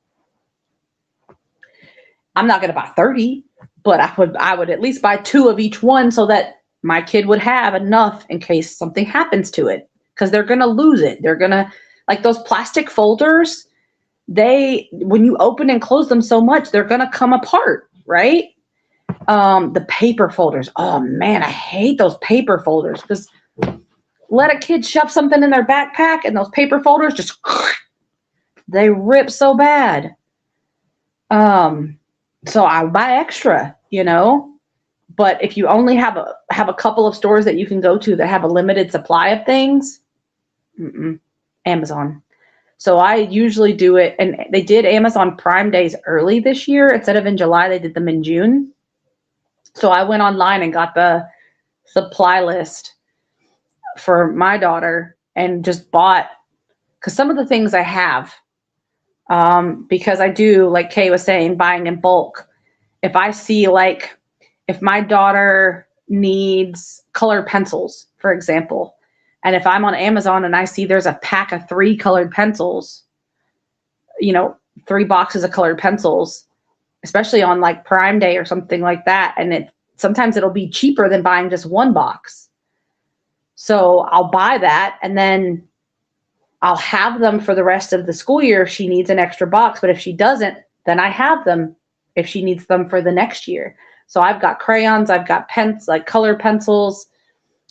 I'm not going to buy 30, but I would at least buy 2 of each one so that my kid would have enough in case something happens to it, because they're going to lose it. They're going to, like those plastic folders, when you open and close them so much, they're going to come apart, right? The paper folders. Oh man, I hate those paper folders, because let a kid shove something in their backpack and those paper folders just, they rip so bad. So I'll buy extra, but if you only have a couple of stores that you can go to that have a limited supply of things, Amazon. So I usually do it, and they did Amazon Prime Days early this year. Instead of in July, they did them in June. So I went online and got the supply list for my daughter and just bought, because some of the things I have, because I do, like Kay was saying, buying in bulk. If I see, like, if my daughter needs colored pencils, for example, and if I'm on Amazon and I see there's a pack of 3 colored pencils, 3 boxes of colored pencils, especially on like Prime Day or something like that, and sometimes it'll be cheaper than buying just 1 box. So I'll buy that, and then I'll have them for the rest of the school year if she needs an extra box. But if she doesn't, then I have them if she needs them for the next year. So I've got crayons, I've got pens, like color pencils,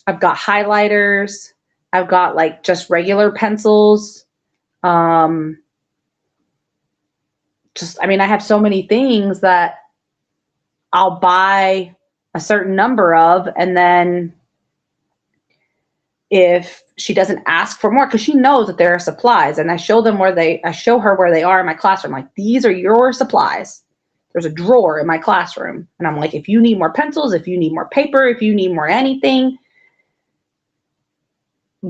I've got highlighters, I've got like just regular pencils. I have so many things that I'll buy a certain number of, and then if she doesn't ask for more, because she knows that there are supplies, and I show her where they are in my classroom. Like, these are your supplies. There's a drawer in my classroom. And I'm like, if you need more pencils, if you need more paper, if you need more anything,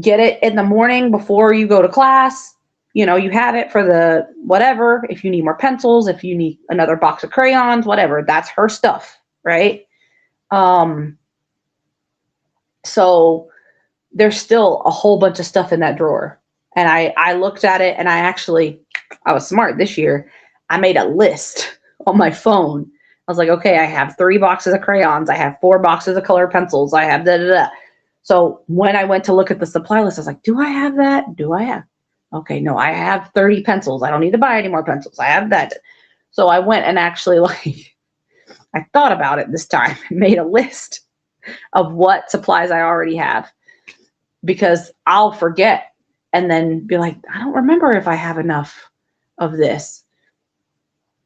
get it in the morning before you go to class. You have it for the whatever. If you need more pencils, if you need another box of crayons, whatever, that's her stuff, right? So there's still a whole bunch of stuff in that drawer. And I looked at it, and I was smart this year. I made a list on my phone. I was like, okay, I have 3 boxes of crayons. I have 4 boxes of colored pencils. I have da-da-da. So when I went to look at the supply list, I was like, do I have that? Okay, no, I have 30 pencils. I don't need to buy any more pencils. I have that. So I went and actually, I thought about it this time and made a list of what supplies I already have, because I'll forget and then be like, I don't remember if I have enough of this.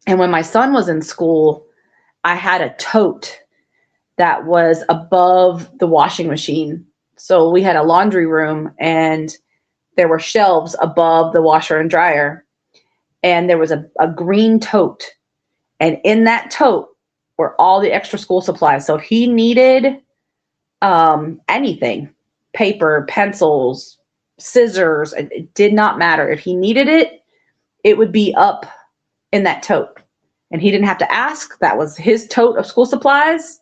And when my son was in school, I had a tote that was above the washing machine. So we had a laundry room, and there were shelves above the washer and dryer. And there was a green tote. And in that tote were all the extra school supplies. So if he needed anything, paper, pencils, scissors, it did not matter. If he needed it, it would be up in that tote. And he didn't have to ask. That was his tote of school supplies.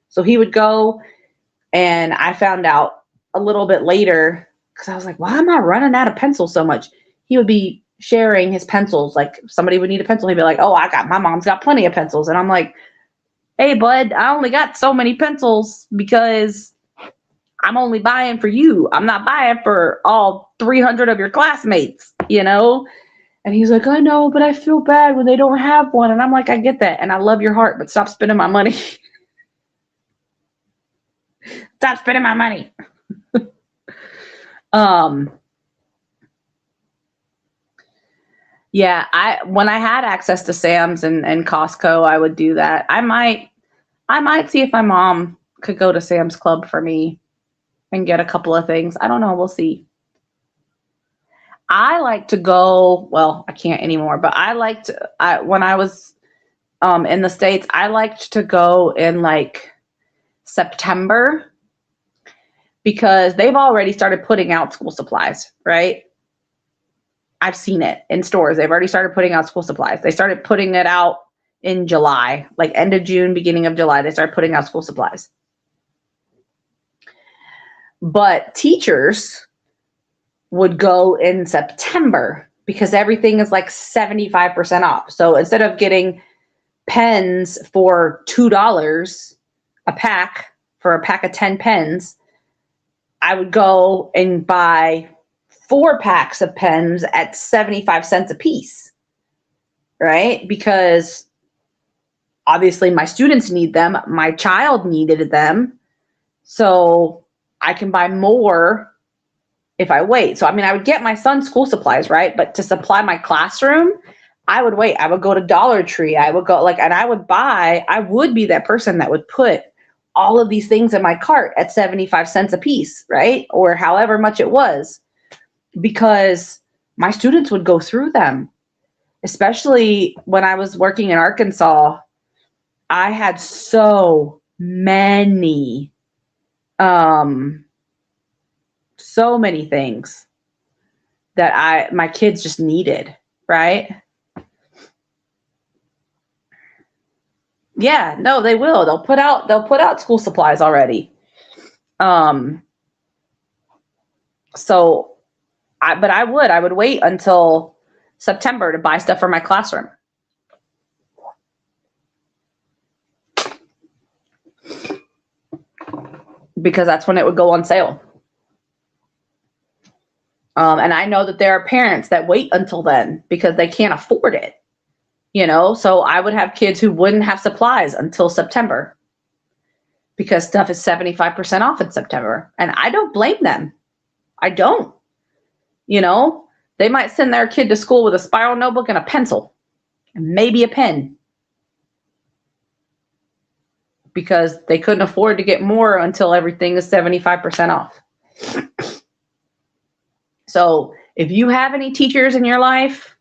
So he would go, and I found out a little bit later, because I was like, why am I running out of pencils so much? He would be sharing his pencils. Like, somebody would need a pencil. He'd be like, oh, my mom's got plenty of pencils. And I'm like, hey, bud, I only got so many pencils because I'm only buying for you. I'm not buying for all 300 of your classmates, And he's like, I know, but I feel bad when they don't have one. And I'm like, I get that. And I love your heart, but stop spending my money. Stop Stop spending my money. um, yeah, when I had access to Sam's and Costco, I would do that. I might see if my mom could go to Sam's Club for me and get a couple of things. I don't know. We'll see. I like to go, well, I can't anymore, but when I was in the States, I liked to go in like September because they've already started putting out school supplies, right? I've seen it in stores. They've already started putting out school supplies. They started putting it out in July, like end of June, beginning of July. They started putting out school supplies. But teachers would go in September because everything is like 75% off. So instead of getting pens for $2 a pack for a pack of 10 pens, I would go and buy 4 packs of pens at 75 cents a piece, right? Because obviously my students need them. My child needed them. So I can buy more if I wait. So, I mean, I would get my son's school supplies, right? But to supply my classroom, I would wait. I would go to Dollar Tree. I would go and I would be that person that would put all of these things in my cart at 75 cents a piece, right? Or however much it was, because my students would go through them. Especially when I was working in Arkansas, I had so many things that my kids just needed, right? Yeah, no, they will. They'll put out school supplies already. So I would wait until September to buy stuff for my classroom. Because that's when it would go on sale. And I know that there are parents that wait until then because they can't afford it, so I would have kids who wouldn't have supplies until September because stuff is 75% off in September. And I don't blame them. I don't. They might send their kid to school with a spiral notebook and a pencil and maybe a pen because they couldn't afford to get more until everything is 75% off. So if you have any teachers in your life,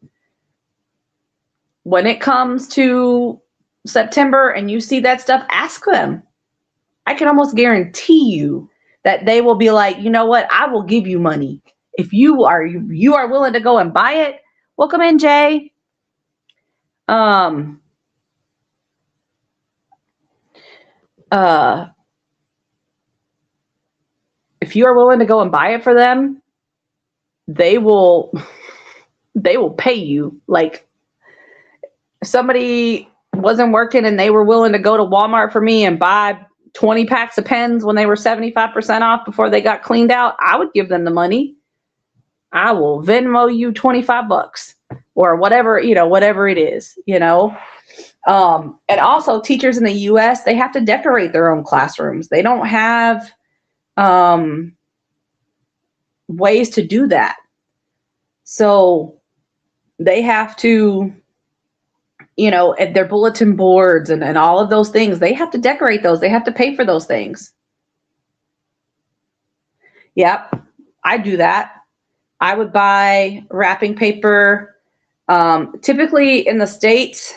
when it comes to September and you see that stuff, ask them. I can almost guarantee you that they will be like, you know what? I will give you money. If you are willing to go and buy it, welcome in, Jay. If you are willing to go and buy it for them, they will pay you. Like, if somebody wasn't working and they were willing to go to Walmart for me and buy 20 packs of pens when they were 75% off before they got cleaned out, I would give them the money. I will Venmo you $25 or whatever it is, and also teachers in the US, they have to decorate their own classrooms. They don't have ways to do that. So they have to, at their bulletin boards and all of those things, they have to decorate those. They have to pay for those things. Yep, I do that. I would buy wrapping paper. Typically in the States,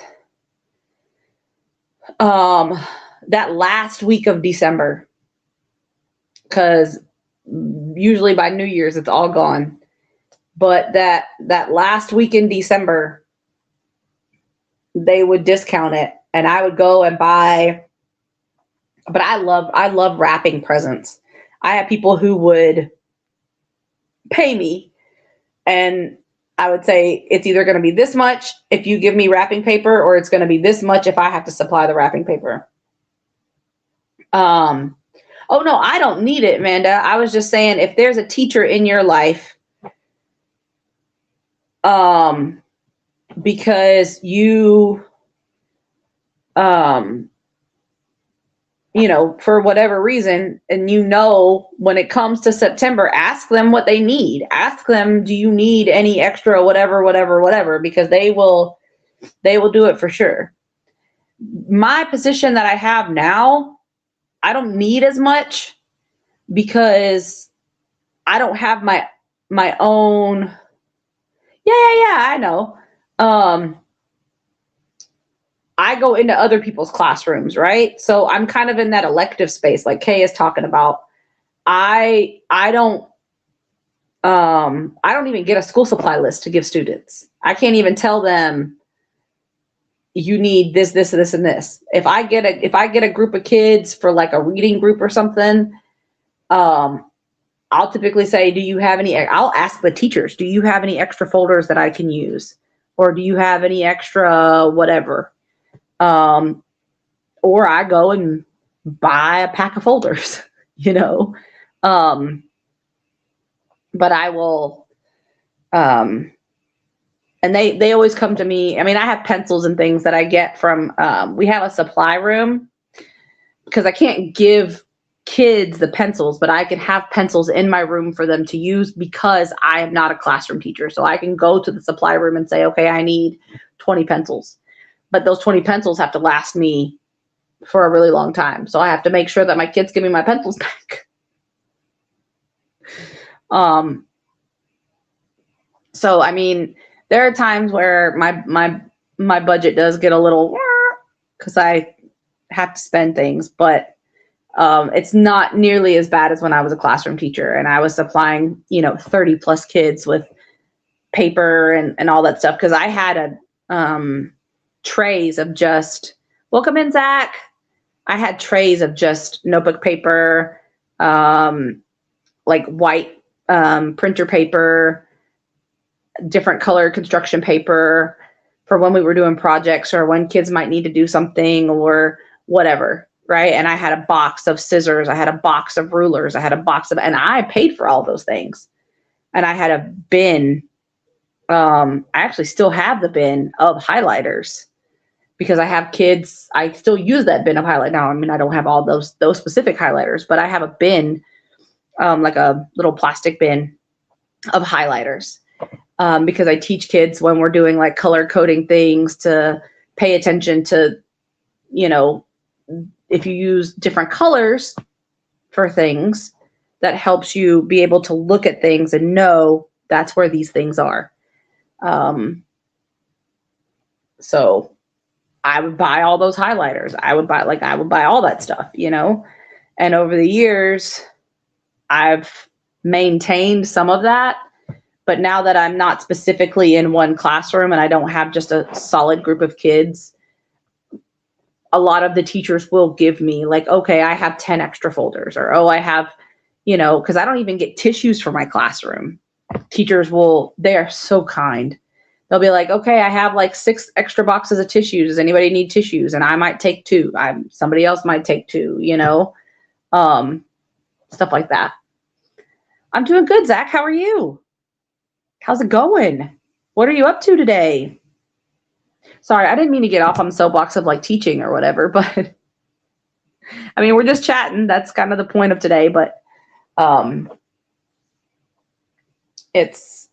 that last week of December, because usually by New Year's it's all gone. But that last week in December, they would discount it, and I would go and buy. But I love wrapping presents. I have people who would pay me, and I would say it's either going to be this much if you give me wrapping paper, or it's going to be this much if I have to supply the wrapping paper. Oh no, I don't need it, Amanda. I was just saying, if there's a teacher in your life, because you for whatever reason, and when it comes to September, ask them what they need. Ask them, do you need any extra whatever, because they will do it for sure. My position that I have now, I don't need as much because I don't have my own. Yeah, I know. I go into other people's classrooms, right? So I'm kind of in that elective space, like Kay is talking about. I don't even get a school supply list to give students. I can't even tell them you need this, and this. If I get a group of kids for like a reading group or something, I'll typically say, I'll ask the teachers, do you have any extra folders that I can use? Or do you have any extra whatever? Or I go and buy a pack of folders, but I will, and they always come to me. I mean, I have pencils and things that I get from, we have a supply room because I can't give kids the pencils, but I can have pencils in my room for them to use because I am not a classroom teacher. So I can go to the supply room and say, okay, I need 20 pencils. But those 20 pencils have to last me for a really long time. So I have to make sure that my kids give me my pencils back. So, I mean, there are times where my budget does get a little, because I have to spend things, but it's not nearly as bad as when I was a classroom teacher and I was supplying, 30 plus kids with paper and all that stuff. Because I had trays of just, welcome in, Zach. I had trays of just notebook paper, like white printer paper, different color construction paper for when we were doing projects or when kids might need to do something or whatever, right? And I had a box of scissors, I had a box of rulers, I had a box of, and I paid for all those things. And I had a bin. I actually still have the bin of highlighters because I have kids. I still use that bin of highlight now. I mean, I don't have all those specific highlighters, but I have a bin, like a little plastic bin of highlighters, because I teach kids when we're doing like color coding things to pay attention to, if you use different colors for things, that helps you be able to look at things and know that's where these things are. So I would buy all those highlighters. I would buy all that stuff, and over the years I've maintained some of that, but now that I'm not specifically in one classroom and I don't have just a solid group of kids, a lot of the teachers will give me like, okay, I have 10 extra folders, or, oh, I have, because I don't even get tissues for my classroom. Teachers they are so kind. They'll be like, okay, I have like 6 extra boxes of tissues. Does anybody need tissues? And I might take 2. Somebody else might take 2, stuff like that. I'm doing good, Zach. How are you? How's it going? What are you up to today? Sorry, I didn't mean to get off on the soapbox of like teaching or whatever, but I mean, we're just chatting. That's kind of the point of today, but it's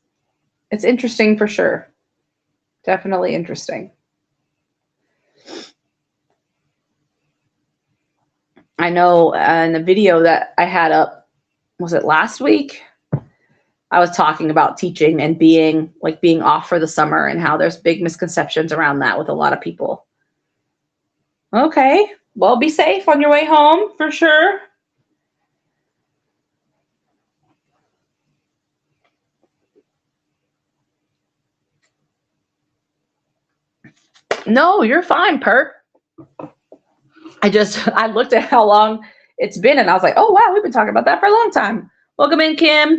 interesting for sure. Definitely interesting. I know in the video that I had up, was it last week? I was talking about teaching and being off for the summer and how there's big misconceptions around that with a lot of people. Okay, well, be safe on your way home for sure. No, you're fine, Perk. I looked at how long it's been and I was like, oh, wow, we've been talking about that for a long time. Welcome in, Kim.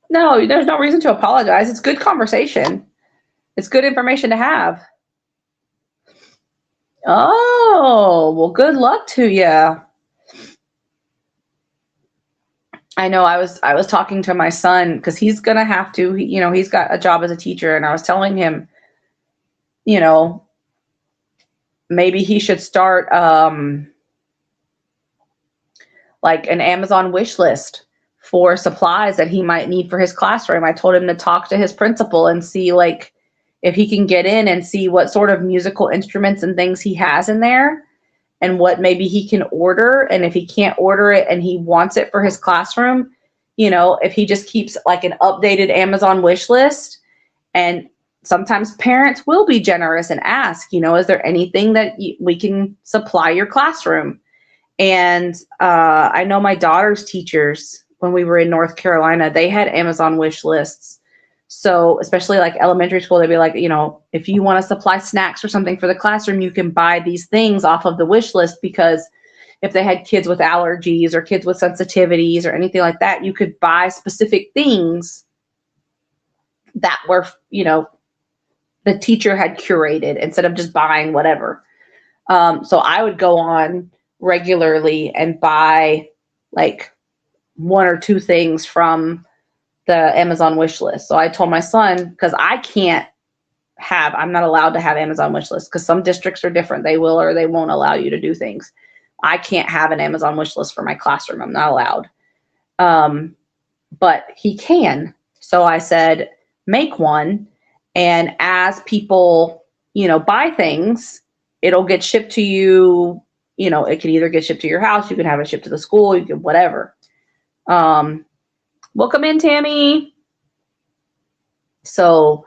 No, there's no reason to apologize. It's good conversation. It's good information to have. Oh, well, good luck to you. I know I was talking to my son because he's going to have to, he's got a job as a teacher, and I was telling him, maybe he should start like an Amazon wish list for supplies that he might need for his classroom. I told him to talk to his principal and see like if he can get in and see what sort of musical instruments and things he has in there and what maybe he can order. And if he can't order it and he wants it for his classroom, you know, if he just keeps like an updated Amazon wish list. And sometimes parents will be generous and ask, you know, is there anything that we can supply your classroom? And I know my daughter's teachers, when we were in North Carolina, they had Amazon wish lists. So especially like elementary school, they'd be like, you know, if you want to supply snacks or something for the classroom, you can buy these things off of the wish list, because if they had kids with allergies or kids with sensitivities or anything like that, you could buy specific things that were, you know, the teacher had curated instead of just buying whatever. So I would go on regularly and buy like 1 or 2 things from the Amazon wish list. So I told my son, because I'm not allowed to have Amazon wish lists, because some districts are different. They will or they won't allow you to do things. I can't have an Amazon wish list for my classroom. I'm not allowed. But he can. So I said, make one. And as people, you know, buy things, it'll get shipped to you. You know, it can either get shipped to your house. You can have it shipped to the school. You can whatever. Welcome in, Tammy. So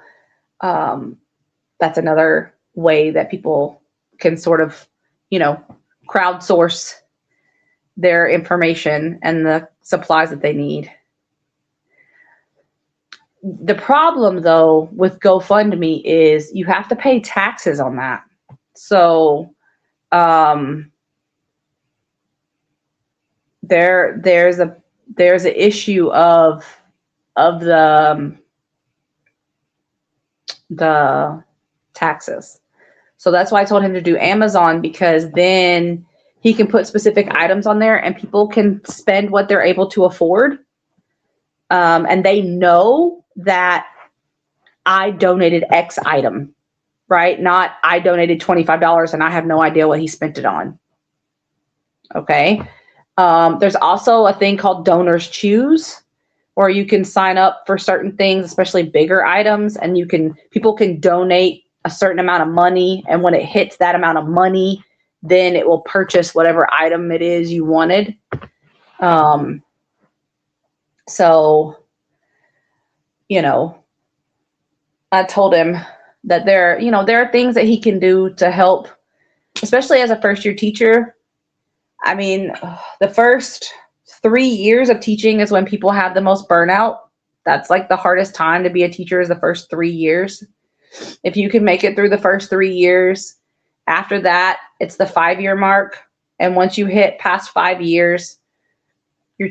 that's another way that people can sort of, you know, crowdsource their information and the supplies that they need. The problem, though, with GoFundMe is you have to pay taxes on that. So there's an issue of the taxes. So that's why I told him to do Amazon, because then he can put specific items on there and people can spend what they're able to afford. And they know that I donated X item, right? Not I donated $25 and I have no idea what he spent it on. Okay. There's also a thing called Donors Choose, where you can sign up for certain things, especially bigger items, and people can donate a certain amount of money, and when it hits that amount of money, then it will purchase whatever item it is you wanted. So, you know, I told him that there are things that he can do to help, especially as a first-year teacher. I mean, the first 3 years of teaching is when people have the most burnout. That's like the hardest time to be a teacher, is the first 3 years. If you can make it through the first 3 years, after that, it's the 5-year mark. And once you hit past 5 years, you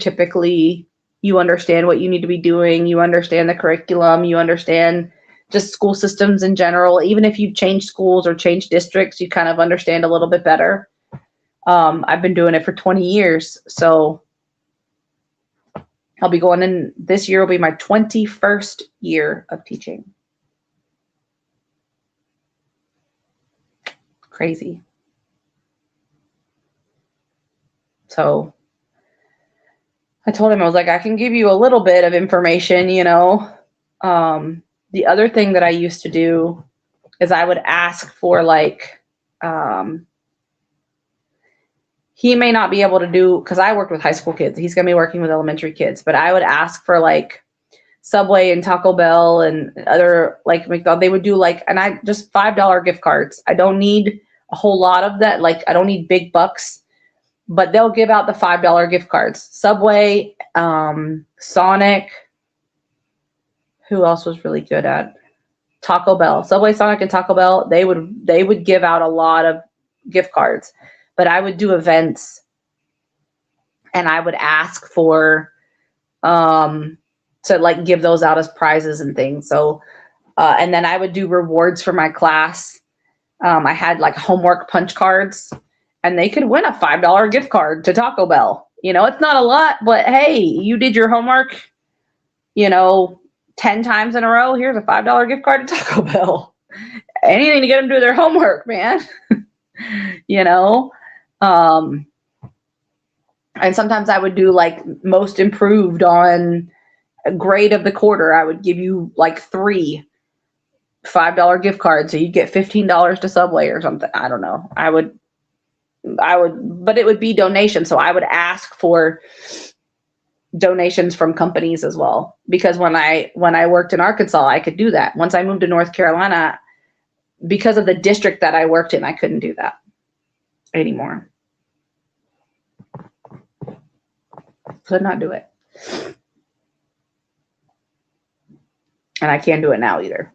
understand what you need to be doing. You understand the curriculum. You understand just school systems in general. Even if you've changed schools or changed districts, you kind of understand a little bit better. I've been doing it for 20 years. So I'll be going in, this year will be my 21st year of teaching. Crazy. So I told him, I was like, I can give you a little bit of information, you know. The other thing that I used to do is I would ask for like, he may not be able to do, because I worked with high school kids. He's going to be working with elementary kids. But I would ask for like Subway and Taco Bell and other like McDonald's. They would do like, and I just $5 gift cards. I don't need a whole lot of that. Like I don't need big bucks, but they'll give out the $5 gift cards. Subway, Sonic. Who else was really good at Taco Bell? Subway, Sonic, and Taco Bell. They would give out a lot of gift cards. But I would do events and I would ask for, to like give those out as prizes and things. So, and then I would do rewards for my class. I had like homework punch cards, and they could win a $5 gift card to Taco Bell. You know, it's not a lot, but hey, you did your homework, you know, 10 times in a row. Here's a $5 gift card to Taco Bell. Anything to get them to do their homework, man. you know? And sometimes I would do like most improved on a grade of the quarter. I would give you like 3 $5 gift cards. So you'd get $15 to Subway or something. I don't know. I would, but it would be donation. So I would ask for donations from companies as well. Because when I worked in Arkansas, I could do that. Once I moved to North Carolina, because of the district that I worked in, I couldn't do that anymore. Could not do it. And I can't do it now either.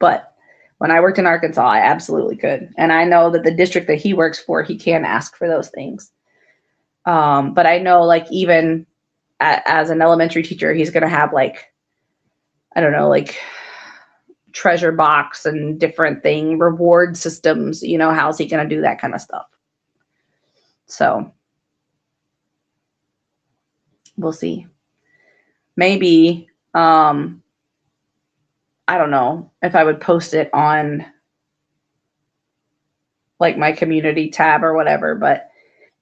But when I worked in Arkansas, I absolutely could. And I know that the district that he works for, he can ask for those things. But I know, like, even as an elementary teacher, he's going to have, like, I don't know, like treasure box and different reward systems. You know, how's he going to do that kind of stuff? So we'll see. Maybe, I don't know if I would post it on like my community tab or whatever, but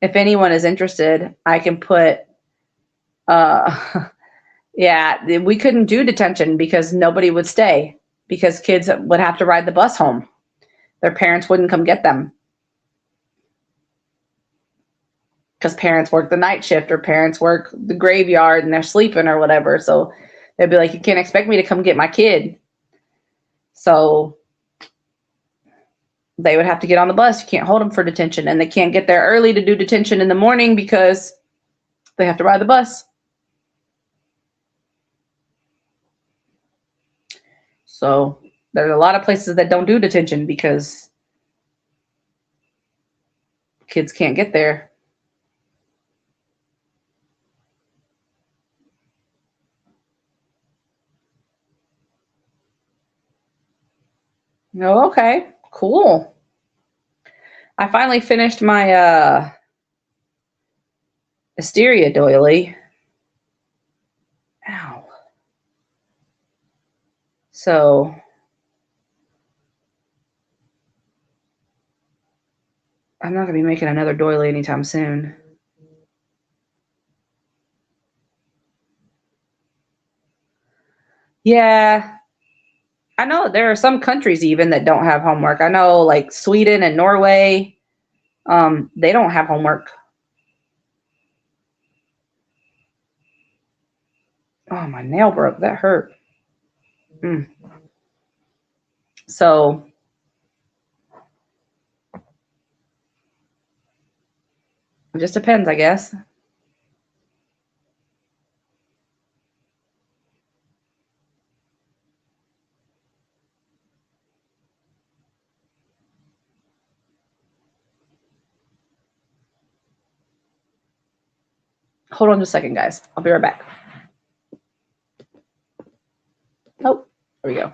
if anyone is interested, I can put, yeah, we couldn't do detention because nobody would stay because kids would have to ride the bus home. Their parents wouldn't come get them because parents work the night shift or parents work the graveyard and they're sleeping or whatever. So they'd be like, you can't expect me to come get my kid. So they would have to get on the bus. You can't hold them for detention, and they can't get there early to do detention in the morning because they have to ride the bus. So there's a lot of places that don't do detention because kids can't get there. Oh, okay, cool. I finally finished my Asteria doily. Ow. So I'm not going to be making another doily anytime soon. Yeah. I know there are some countries even that don't have homework. I know like Sweden and Norway, they don't have homework. Oh, my nail broke. That hurt. So it just depends, I guess. Hold on just a second, guys. I'll be right back. Oh, there we go.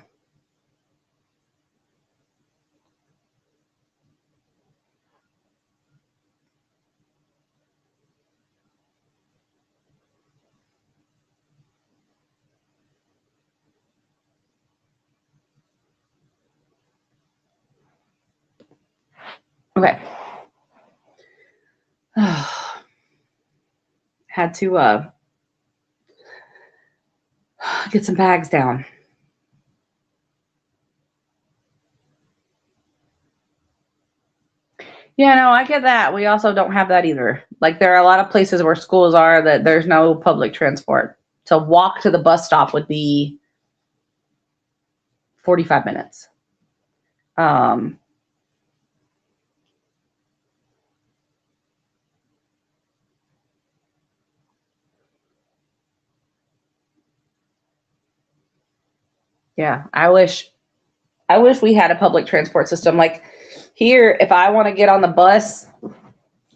Okay. Had to get some bags down. Yeah, no, I get that. We also don't have that either. Like there are a lot of places where schools are that there's no public transport. To walk to the bus stop would be 45 minutes. Yeah, I wish we had a public transport system. Like here, if I want to get on the bus,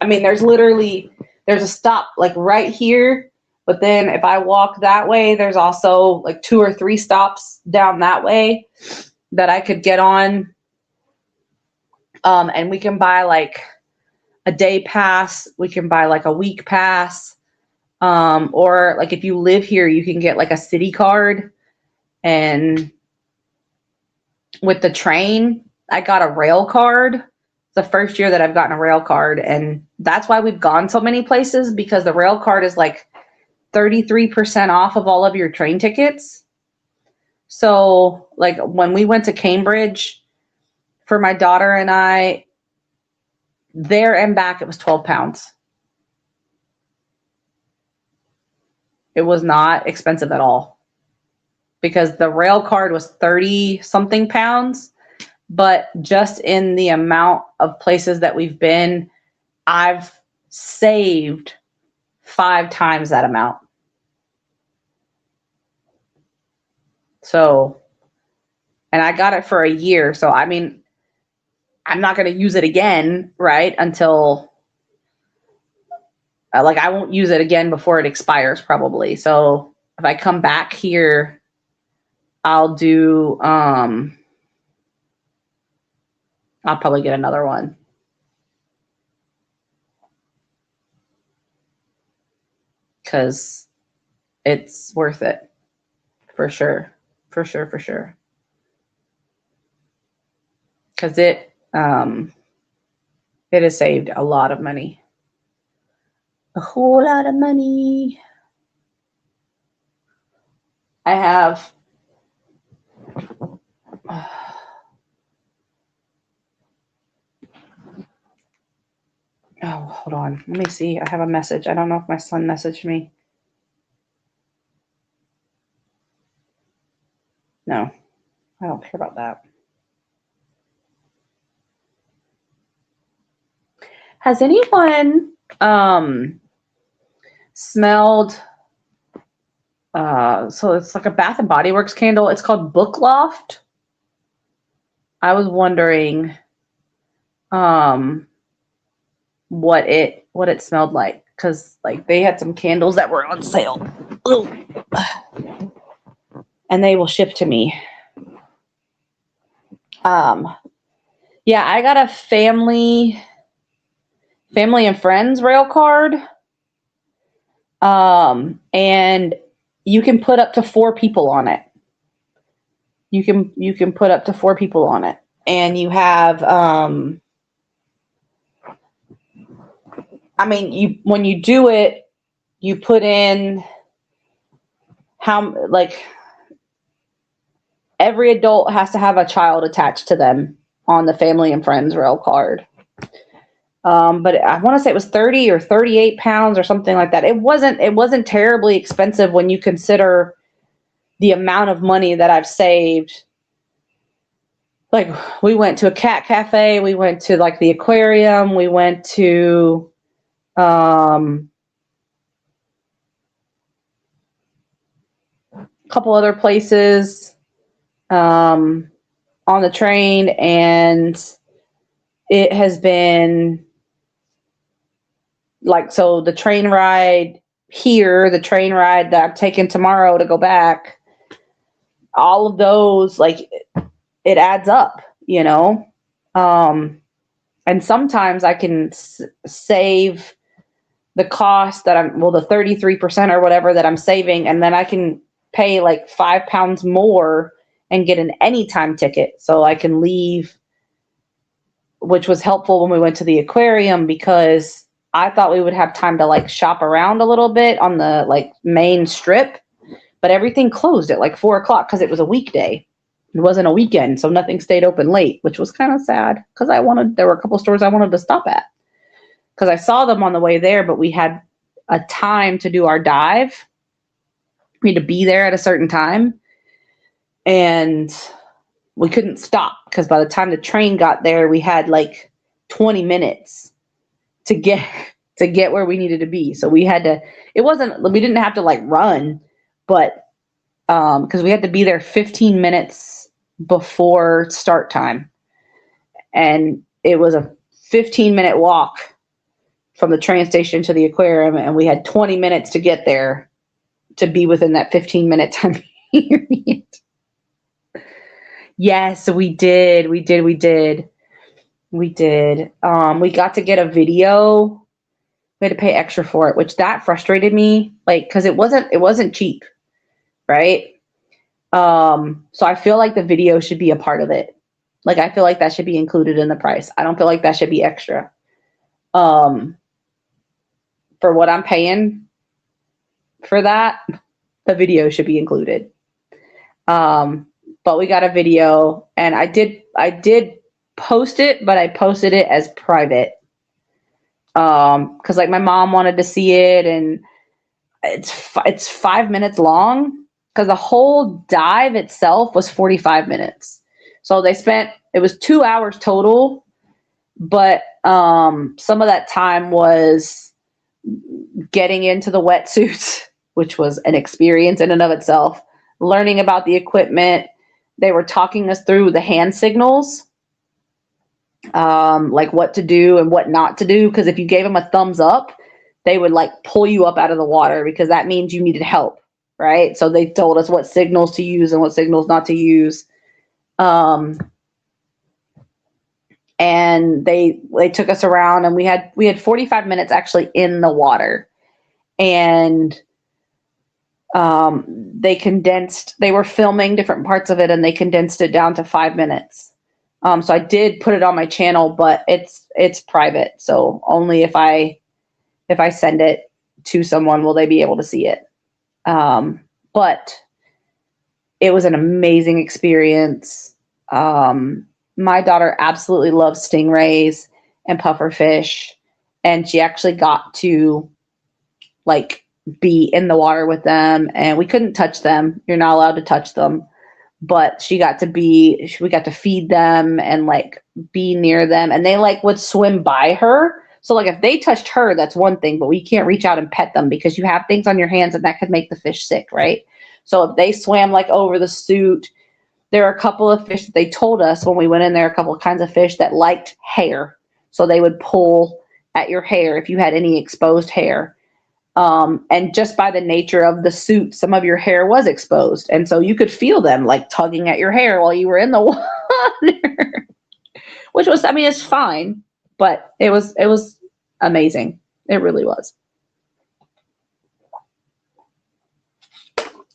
I mean, there's a stop like right here, but then if I walk that way, there's also like 2 or 3 stops down that way that I could get on. And we can buy like a day pass, we can buy like a week pass. Or like if you live here, you can get like a city card. And with the train, I got a rail card. the first year that I've gotten a rail card, and that's why we've gone so many places, because the rail card is like 33% off of all of your train tickets. So like when we went to Cambridge for my daughter and I, there and back, it was 12 pounds. It was not expensive at all, because the rail card was 30 something pounds. But just in the amount of places that we've been, I've saved 5 times that amount. So, and I got it for a year. So, I mean, I'm not going to use it again, right? Until, like, I won't use it again before it expires probably. So if I come back here, I'll do, I'll probably get another one. Because it's worth it. For sure. For sure, for sure. Because it has saved a lot of money. A whole lot of money. I have... Oh, hold on. Let me see. I have a message. I don't know if my son messaged me. No, I don't care about that. Has anyone smelled, so it's like a Bath and Body Works candle. It's called Book Loft. I was wondering what it smelled like, because like they had some candles that were on sale. Ooh. And they will ship to me. Yeah, I got a family and friends rail card. And you can put up to 4 people on it. You can put up to 4 people on it. And you have, I mean, when you do it, you put in how, like, every adult has to have a child attached to them on the family and friends rail card. But I want to say it was 30 or 38 pounds or something like that. It wasn't terribly expensive when you consider the amount of money that I've saved. Like, we went to a cat cafe, we went to like the aquarium, we went to a couple other places on the train, and it has been like, so the train ride here, the train ride that I'm taking tomorrow to go back, all of those, like, it adds up, you know? And sometimes I can save the cost that the 33% or whatever that I'm saving, and then I can pay like 5 pounds more and get an anytime ticket. So I can leave, which was helpful when we went to the aquarium, because I thought we would have time to like shop around a little bit on the like main strip, but everything closed at like 4 o'clock because it was a weekday. It wasn't a weekend, so nothing stayed open late, which was kind of sad, because there were a couple stores I wanted to stop at, because I saw them on the way there, but we had a time to do our dive. We had to be there at a certain time, and we couldn't stop, because by the time the train got there, we had like 20 minutes to get where we needed to be. So we didn't have to like run, but because we had to be there 15 minutes before start time. And it was a 15-minute walk from the train station to the aquarium, and we had 20 minutes to get there to be within that 15-minute time period. Yes, we did. We got to get a video. We had to pay extra for it, which that frustrated me, like, because it wasn't cheap, right? So I feel like the video should be a part of it. Like, I feel like that should be included in the price. I don't feel like that should be extra. For what I'm paying for that, the video should be included. But we got a video, and I did post it, but I posted it as private. Because like my mom wanted to see it, and it's 5 minutes long, because the whole dive itself was 45 minutes. So it was 2 hours total, but some of that time was getting into the wetsuits, which was an experience in and of itself, learning about the equipment. They were talking us through the hand signals, like what to do and what not to do. Because if you gave them a thumbs up, they would like pull you up out of the water, because that means you needed help, right? So they told us what signals to use and what signals not to use. And they took us around, and we had 45 minutes actually in the water. And they were filming different parts of it, and they condensed it down to 5 minutes. So I did put it on my channel, but it's private. So only if I send it to someone will they be able to see it. But it was an amazing experience. My daughter absolutely loves stingrays and pufferfish, and she actually got to like be in the water with them, and we couldn't touch them. You're not allowed to touch them, but we got to feed them and like be near them, and they like would swim by her. So like if they touched her, that's one thing, but we can't reach out and pet them because you have things on your hands and that could make the fish sick, right? So if they swam like over the suit, there are a couple of fish that they told us when we went in there, a couple of kinds of fish that liked hair. So they would pull at your hair if you had any exposed hair. And just by the nature of the suit, some of your hair was exposed. And so you could feel them like tugging at your hair while you were in the water, which was, I mean, it's fine, but it was amazing. It really was.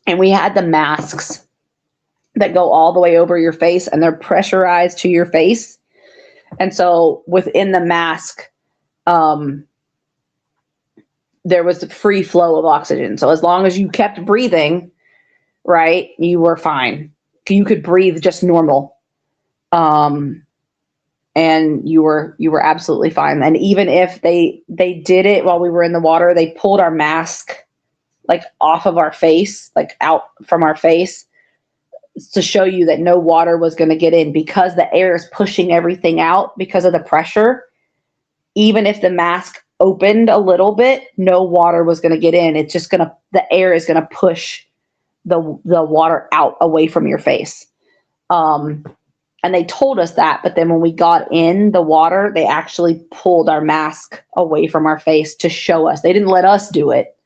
And we had the masks that go all the way over your face, and they're pressurized to your face. And so within the mask, there was a free flow of oxygen. So as long as you kept breathing, right, you were fine. You could breathe just normal. And you were absolutely fine. And even if they did it while we were in the water, they pulled our mask like off of our face, like out from our face, to show you that no water was going to get in, because the air is pushing everything out because of the pressure. Even if the mask opened a little bit, no water was going to get in. It's just the air is going to push the water out away from your face. And they told us that, but then when we got in the water, they actually pulled our mask away from our face to show us. They didn't let us do it,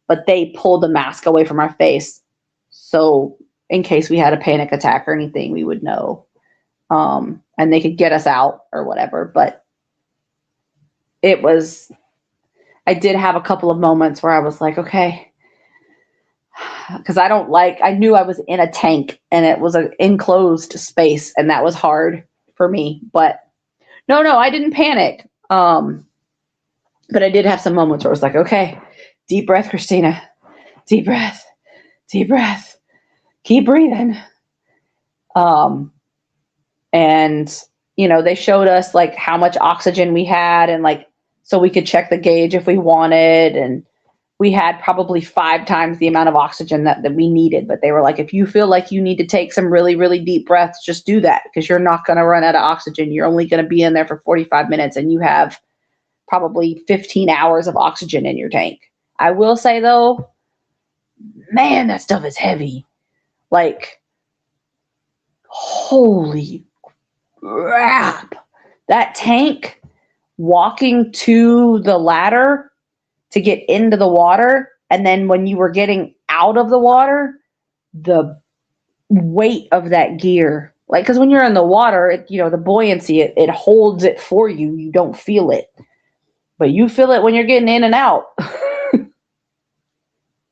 but they pulled the mask away from our face. So in case we had a panic attack or anything, we would know. And they could get us out or whatever. But I did have a couple of moments where I was like, okay, because I knew I was in a tank and it was an enclosed space, and that was hard for me. But no, I didn't panic. But I did have some moments where I was like, okay, deep breath, Christina, deep breath, keep breathing. And they showed us like how much oxygen we had, and like, so we could check the gauge if we wanted. And we had probably 5 times the amount of oxygen that we needed. But they were like, if you feel like you need to take some really, really deep breaths, just do that, because you're not going to run out of oxygen. You're only going to be in there for 45 minutes, and you have probably 15 hours of oxygen in your tank. I will say though, man, that stuff is heavy. Like, holy crap. That tank, walking to the ladder to get into the water, and then when you were getting out of the water, the weight of that gear, like, because when you're in the water, the buoyancy, it holds it for you. You don't feel it, but you feel it when you're getting in and out.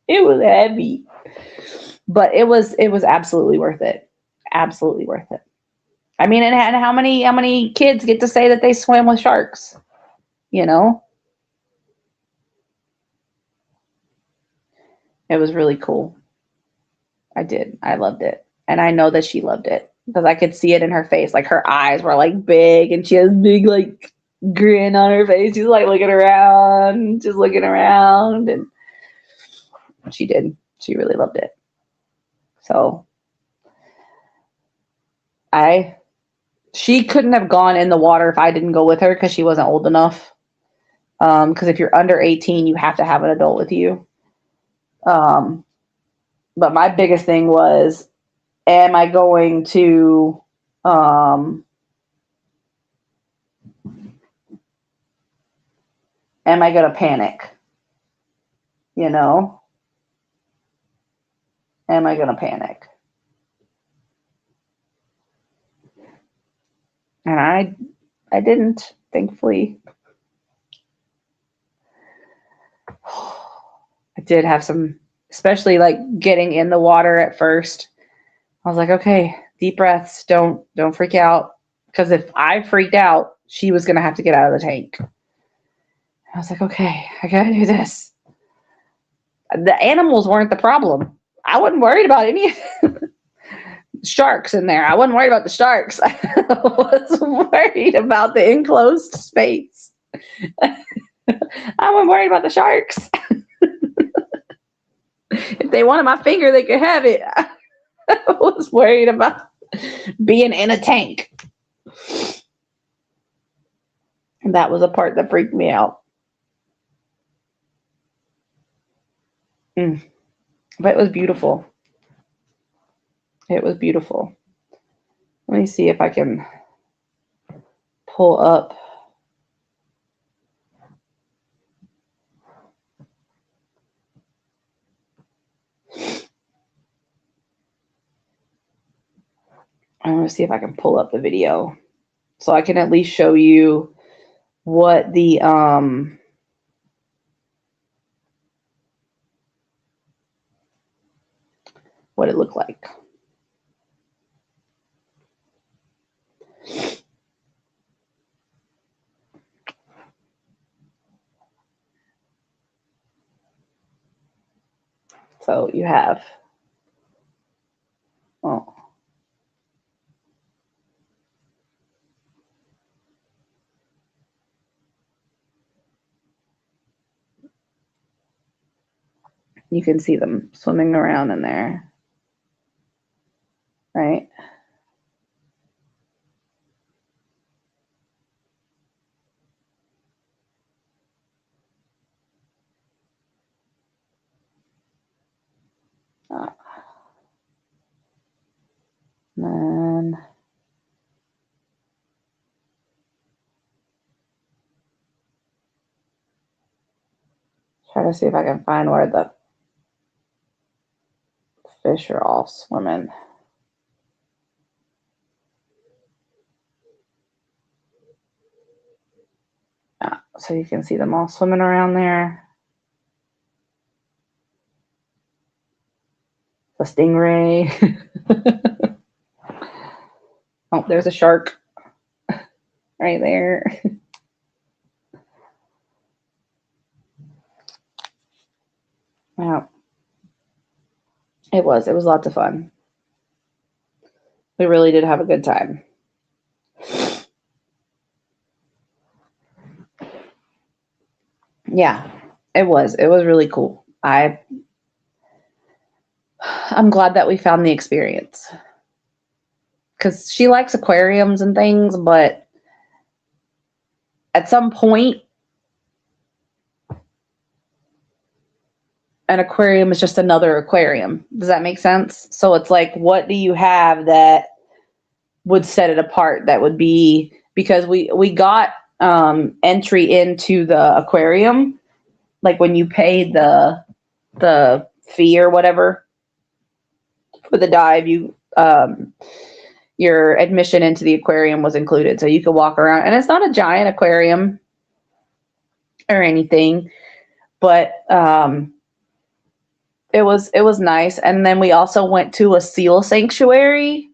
It was heavy, but it was absolutely worth it. Absolutely worth it. I mean, and how many kids get to say that they swim with sharks? You know, it was really cool. I did. I loved it. And I know that she loved it because I could see it in her face. Like her eyes were like big and she has big like grin on her face. She's like looking around, just looking around. And she did. She really loved it. So she couldn't have gone in the water if I didn't go with her because she wasn't old enough. Because if you're under 18, you have to have an adult with you. But my biggest thing was, am I going to panic? You know? Am I gonna panic? And I didn't, thankfully. I did have some, especially like getting in the water at first. I was like, okay, deep breaths, don't freak out. Because if I freaked out, she was gonna have to get out of the tank. I was like, okay, I gotta do this. The animals weren't the problem. I wasn't worried about any sharks in there. I wasn't worried about the sharks. I was worried about the enclosed space. I wasn't worried about the sharks. If they wanted my finger, they could have it. I was worried about being in a tank. And that was a part that freaked me out. But it was beautiful. It was beautiful. Let me see if I can pull up. I want to see if I can pull up the video so I can at least show you what the what it looked like. So you have, oh, you can see them swimming around in there, right? And then try to see if I can find where the fish are all swimming. So you can see them all swimming around there. The stingray. Oh, there's a shark right there. Wow. It was lots of fun. We really did have a good time. Yeah, it was really cool. I'm glad that we found the experience because she likes aquariums and things, but at some point, an aquarium is just another aquarium. Does that make sense? So it's like, what do you have that would set it apart? That would be, because we got entry into the aquarium, like when you paid the fee or whatever for the dive, you your admission into the aquarium was included, so you could walk around, and it's not a giant aquarium or anything, but it was nice. And then we also went to a seal sanctuary,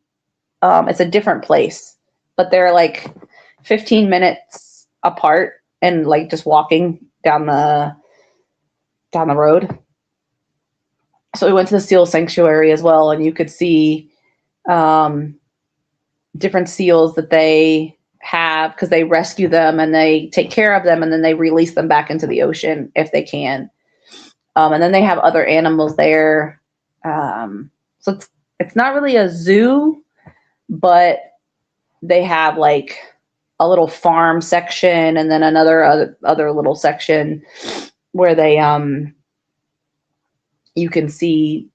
It's a different place, but they're like 15 minutes apart and like just walking down the road. So we went to the seal sanctuary as well, and you could see different seals that they have because they rescue them and they take care of them and then they release them back into the ocean if they can. And then they have other animals there. So it's not really a zoo, but they have like a little farm section and then another other little section where they you can see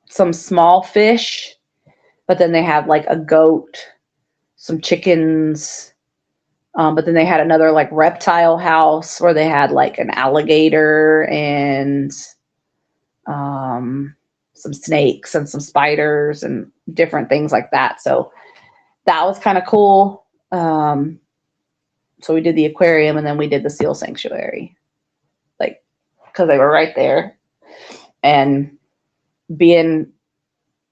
some small fish, but then they have like a goat, some chickens, but then they had another like reptile house where they had like an alligator and some snakes and some spiders and different things like that. So that was kind of cool. So we did the aquarium and then we did the seal sanctuary, like, because they were right there. And being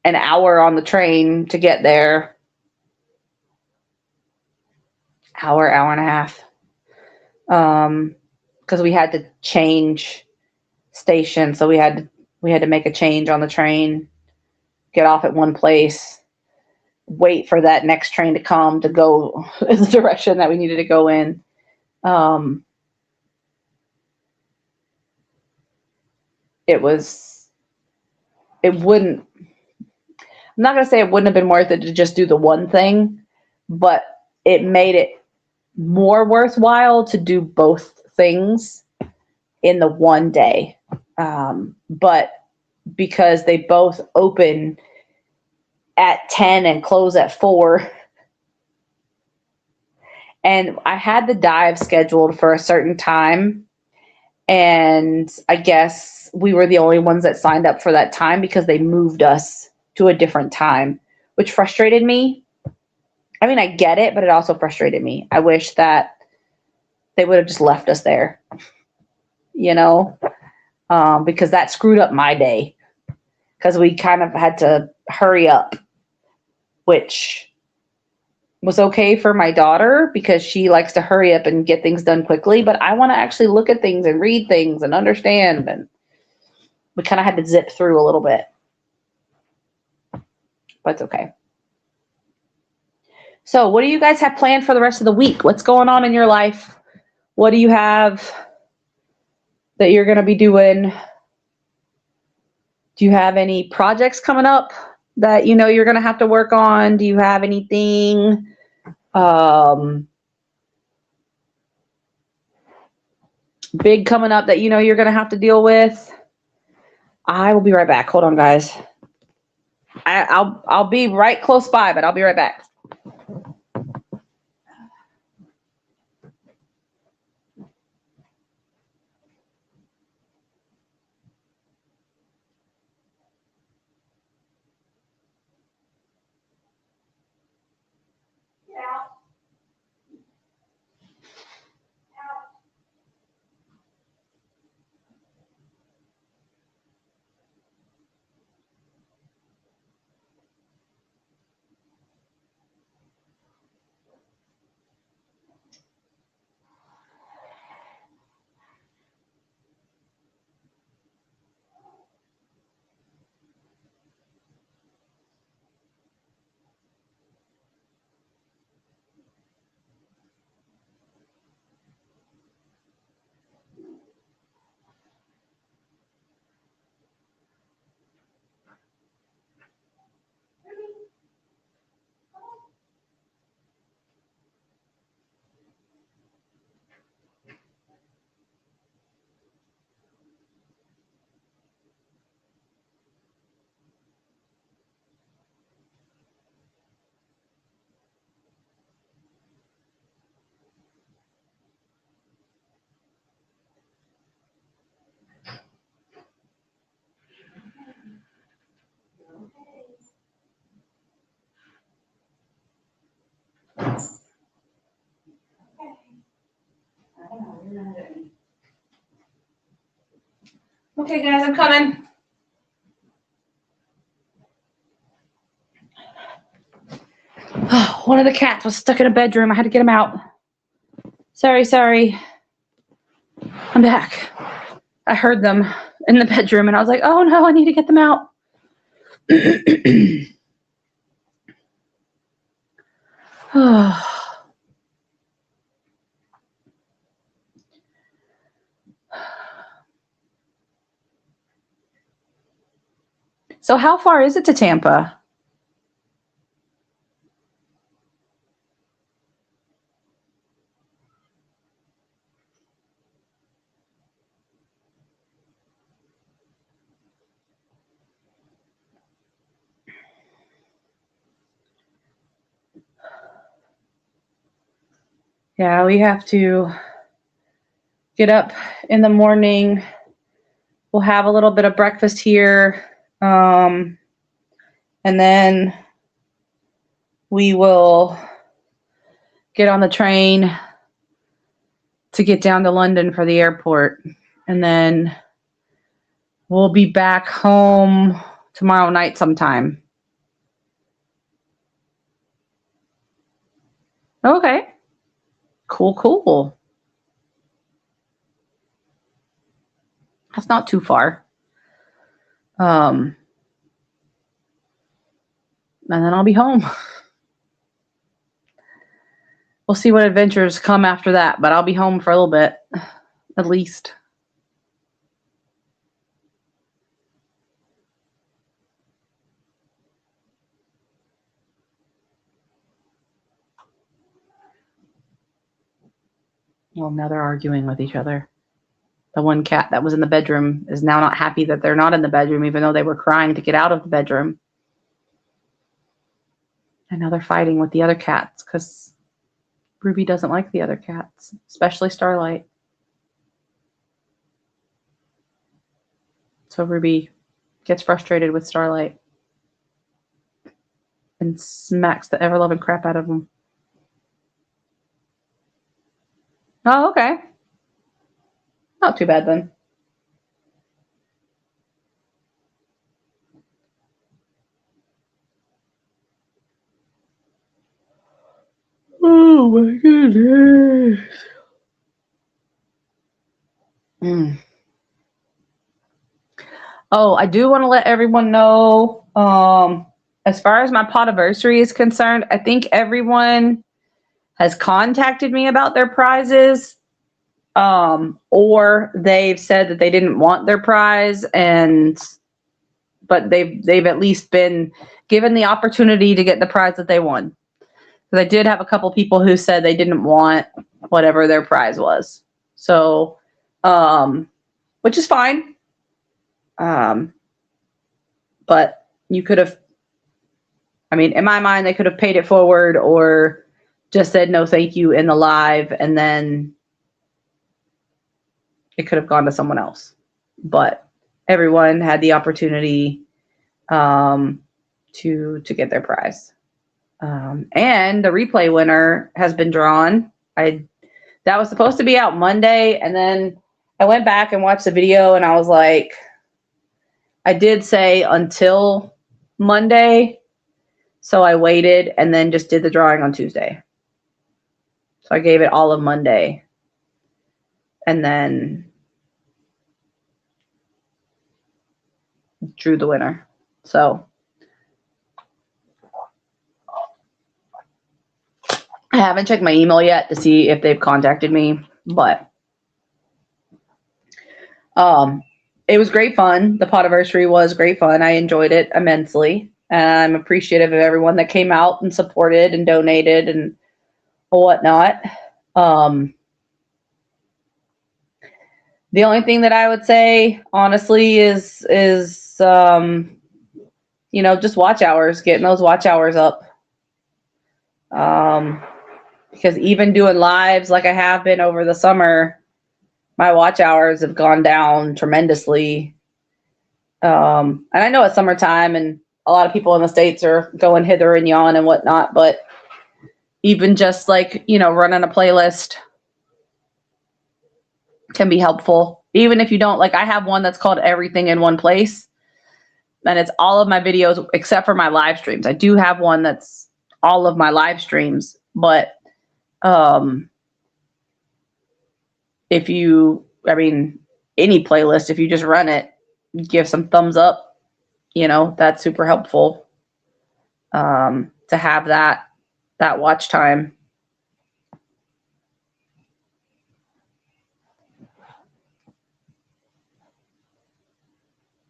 an hour on the train to get there, hour and a half, because we had to change station. So we had to make a change on the train, get off at one place, wait for that next train to come to go in the direction that we needed to go in. I'm not going to say it wouldn't have been worth it to just do the one thing, but it made it more worthwhile to do both things in the one day. But because they both open at 10 and close at 4, and I had the dive scheduled for a certain time, and I guess we were the only ones that signed up for that time because they moved us to a different time, which frustrated me. I mean, I get it, but it also frustrated me. I wish that they would have just left us there, because that screwed up my day because we kind of had to hurry up, which was okay for my daughter because she likes to hurry up and get things done quickly, but I want to actually look at things and read things and understand, and we kind of had to zip through a little bit, but it's okay. So what do you guys have planned for the rest of the week? What's going on in your life? What do you have that you're going to be doing? Do you have any projects coming up that you're going to have to work on? Do you have anything big coming up that you're going to have to deal with? I will be right back. Hold on, guys. I'll be right close by, but I'll be right back. Okay, guys, I'm coming. One of the cats was stuck in a bedroom. I had to get him out. Sorry. I'm back. I heard them in the bedroom and I was like, oh no, I need to get them out. So how far is it to Tampa? Yeah, we have to get up in the morning. We'll have a little bit of breakfast here. And then we will get on the train to get down to London for the airport. And then we'll be back home tomorrow night sometime. Okay. Cool. That's not too far. And then I'll be home. We'll see what adventures come after that, but I'll be home for a little bit, at least. Well, now they're arguing with each other. The one cat that was in the bedroom is now not happy that they're not in the bedroom, even though they were crying to get out of the bedroom. And now they're fighting with the other cats because Ruby doesn't like the other cats, especially Starlight. So Ruby gets frustrated with Starlight and smacks the ever-loving crap out of him. Oh, okay. Not too bad then. Oh my goodness. Oh, I do want to let everyone know, as far as my podiversary is concerned, I think everyone has contacted me about their prizes, or they've said that they didn't want their prize, but they've at least been given the opportunity to get the prize that they won. Because I did have a couple people who said they didn't want whatever their prize was. So, which is fine. But you could have, I mean, in my mind, they could have paid it forward or just said no thank you in the live, and then it could have gone to someone else. But everyone had the opportunity to get their prize. And the replay winner has been drawn. That was supposed to be out Monday, and then I went back and watched the video, and I was like, I did say until Monday, so I waited and then just did the drawing on Tuesday. So I gave it all of Monday, and then drew the winner. So I haven't checked my email yet to see if they've contacted me, but it was great fun. The podiversary was great fun. I enjoyed it immensely. And I'm appreciative of everyone that came out and supported and donated and whatnot. The only thing that I would say, honestly, is you know, just watch hours, getting those watch hours up. Because even doing lives like I have been over the summer, my watch hours have gone down tremendously. And I know it's summertime and a lot of people in the States are going hither and yon and whatnot, but even just like, you know, running a playlist can be helpful. Even if you don't, like, I have one that's called Everything in One Place, and it's all of my videos except for my live streams. I do have one that's all of my live streams, but if you, I mean, any playlist, if you just run it, give some thumbs up, you know, that's super helpful to have that watch time.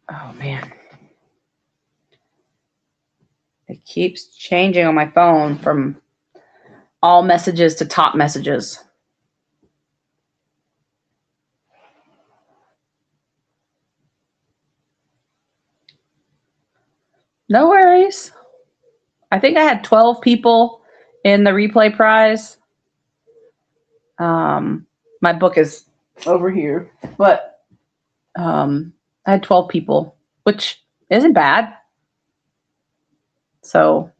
Oh man. It keeps changing on my phone from all messages to top messages. No worries. I think I had 12 people in the replay prize. My book is over here, but I had 12 people, which isn't bad. So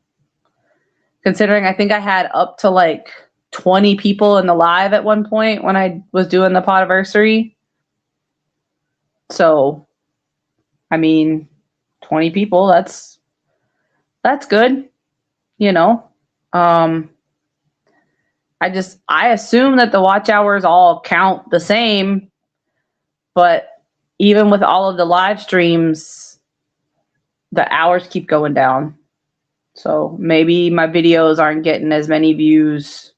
considering I think I had up to like 20 people in the live at one point when I was doing the podiversary. So, I mean, 20 people, that's good, you know. I assume that the watch hours all count the same, but even with all of the live streams, the hours keep going down. So maybe my videos aren't getting as many views,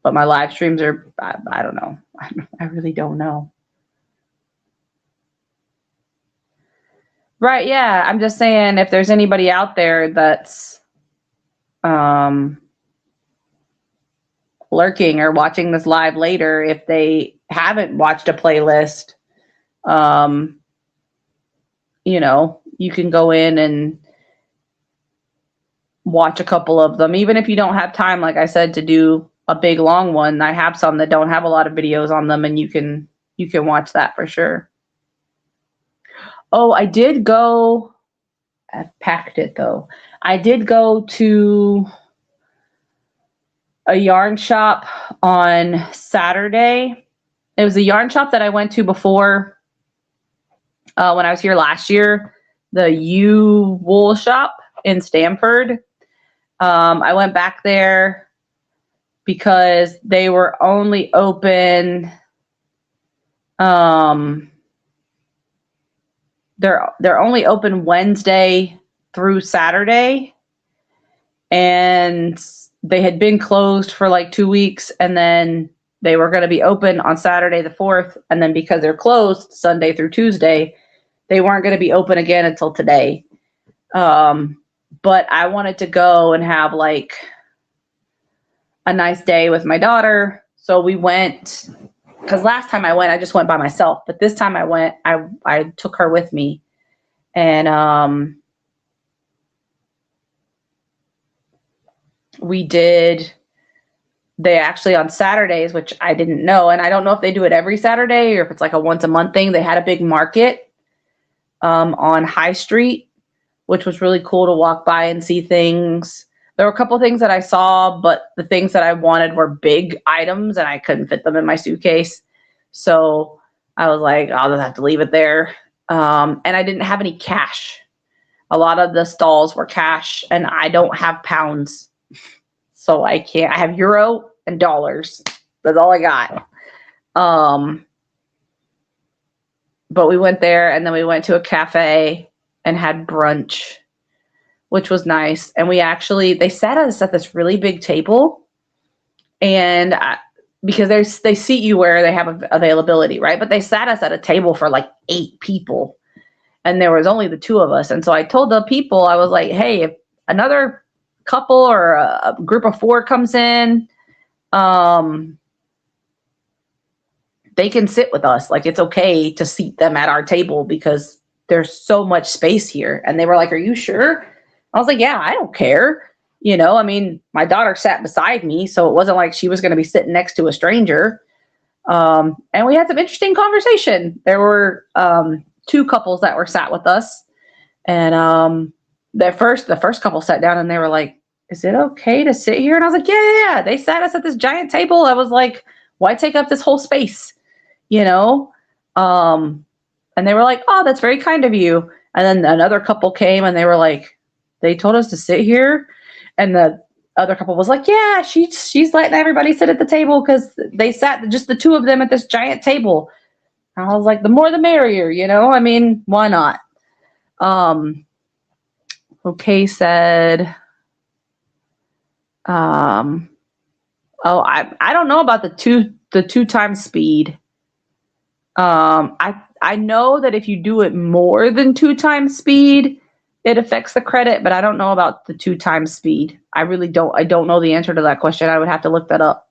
but my live streams are, I don't know. I really don't know. Right, yeah. I'm just saying if there's anybody out there that's lurking or watching this live later, if they haven't watched a playlist, you know, you can go in and watch a couple of them. Even if you don't have time, like I said, to do a big long one, I have some that don't have a lot of videos on them, and you can watch that for sure. Oh, I did go, I packed it though. I did go to a yarn shop on Saturday. It was a yarn shop that I went to before when I was here last year, the U Wool Shop in Stamford. I went back there because they were only open. They're only open Wednesday through Saturday, and they had been closed for like 2 weeks, and then they were going to be open on Saturday the 4th, and then because they're closed Sunday through Tuesday, they weren't going to be open again until today. But I wanted to go and have like a nice day with my daughter, so we went. Because last time I went, I just went by myself. But this time I went, I took her with me. And they actually on Saturdays, which I didn't know. And I don't know if they do it every Saturday or if it's like a once a month thing. They had a big market on High Street, which was really cool to walk by and see things. There were a couple things that I saw, but the things that I wanted were big items and I couldn't fit them in my suitcase. So I was like, I'll just have to leave it there. And I didn't have any cash. A lot of the stalls were cash and I don't have pounds. So I have euro and dollars. That's all I got. But we went there and then we went to a cafe and had brunch, which was nice. And they sat us at this really big table, and because they seat you where they have availability, right? But they sat us at a table for like 8 people, and there was only the 2 of us. And so I told the people, I was like, hey, if another couple or a group of 4 comes in, they can sit with us. Like, it's okay to seat them at our table because there's so much space here. And they were like, are you sure? I was like, yeah, I don't care. You know, I mean, my daughter sat beside me, so it wasn't like she was going to be sitting next to a stranger. And we had some interesting conversation. There were 2 couples that were sat with us. And the first couple sat down and they were like, is it okay to sit here? And I was like, yeah. They sat us at this giant table. I was like, why take up this whole space? You know? And they were like, oh, that's very kind of you. And then another couple came and they were like, they told us to sit here. And the other couple was like, yeah, she's letting everybody sit at the table because they sat just the two of them at this giant table. And I was like, the more the merrier, you know? I mean, why not? Okay said, oh, I don't know about the two times speed. I know that if you do it more than 2 times speed, it affects the credit, but I don't know about the 2 times speed. I don't know the answer to that question. I would have to look that up.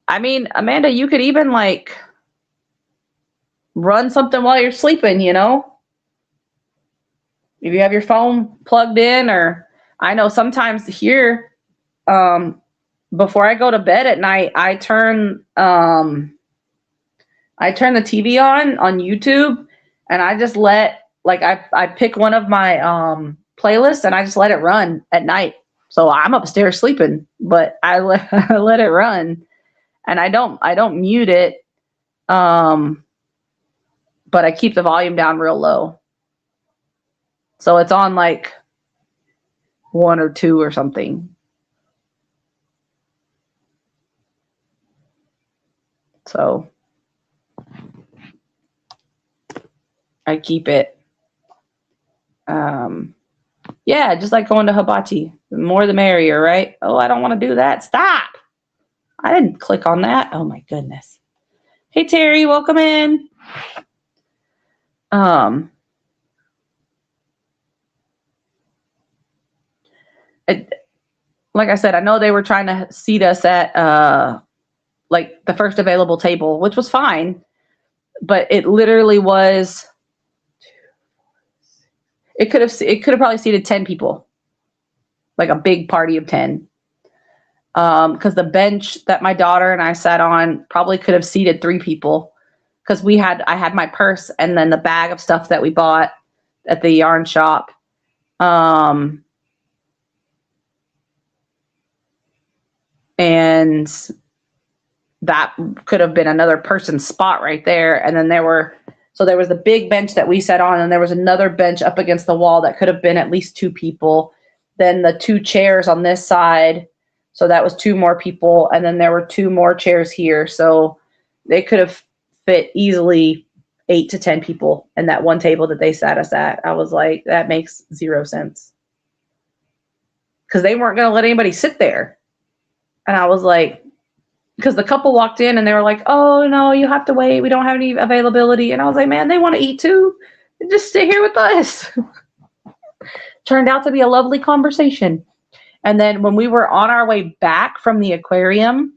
I mean, Amanda, you could even like run something while you're sleeping, you know? If you have your phone plugged in, or I know sometimes here, before I go to bed at night, I turn the TV on YouTube, and I just let, like, I pick one of my playlists and I just let it run at night. So I'm upstairs sleeping, but I let it run, and I don't mute it, but I keep the volume down real low. So it's on like 1 or 2 or something. So I keep it. Yeah, just like going to hibachi. The more the merrier, right? Oh, I don't want to do that. Stop. I didn't click on that. Oh my goodness. Hey Terry, welcome in. Like I said, I know they were trying to seat us at like the first available table, which was fine, but it literally was. It could have probably seated 10 people, like a big party of 10. Because the bench that my daughter and I sat on probably could have seated 3 people, because I had my purse and then the bag of stuff that we bought at the yarn shop. And that could have been another person's spot right there. And then there was the big bench that we sat on, and there was another bench up against the wall that could have been at least 2 people. Then the 2 chairs on this side, so that was 2 more people. And then there were 2 more chairs here. So they could have fit easily 8 to 10 people in that one table that they sat us at. I was like, that makes 0 sense. Because they weren't going to let anybody sit there. And I was like, because the couple walked in and they were like, oh, no, you have to wait. We don't have any availability. And I was like, man, they want to eat too. Just sit here with us. Turned out to be a lovely conversation. And then when we were on our way back from the aquarium,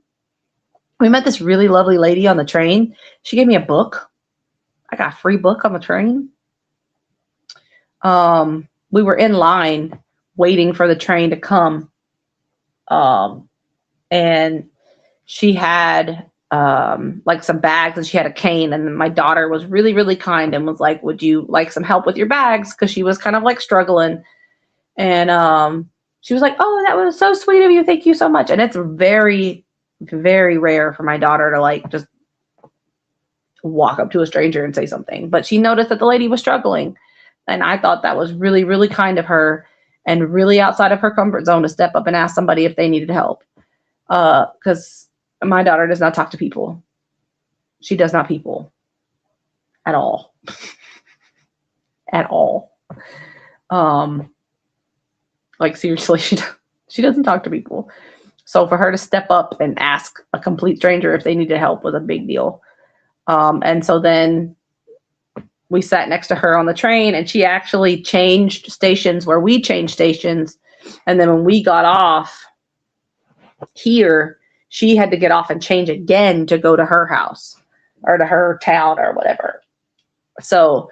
we met this really lovely lady on the train. She gave me a book. I got a free book on the train. We were in line waiting for the train to come. And she had like some bags, and she had a cane, and my daughter was really, really kind and was like, would you like some help with your bags? Because she was kind of like struggling. And she was like, oh, that was so sweet of you. Thank you so much. And it's very, very rare for my daughter to like just walk up to a stranger and say something. But she noticed that the lady was struggling. And I thought that was really, really kind of her, and really outside of her comfort zone to step up and ask somebody if they needed help. Because my daughter does not talk to people. She does not people at all. At all. Like seriously, she doesn't talk to people. So for her to step up and ask a complete stranger if they needed help was a big deal. And so then we sat next to her on the train, and she actually changed stations where we changed stations. And then when we got off here, she had to get off and change again to go to her house or to her town or whatever. So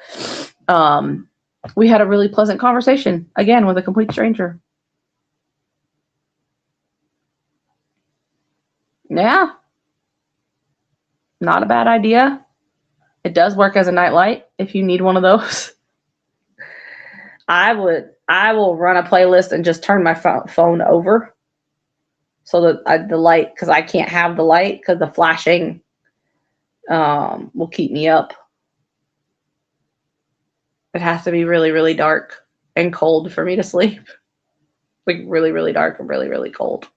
we had a really pleasant conversation, again, with a complete stranger. Yeah. Not a bad idea. It does work as a nightlight if you need one of those. I will run a playlist and just turn my phone over so that the light, because I can't have the light because the flashing will keep me up. It has to be really, really dark and cold for me to sleep. Like really, really dark and really, really cold.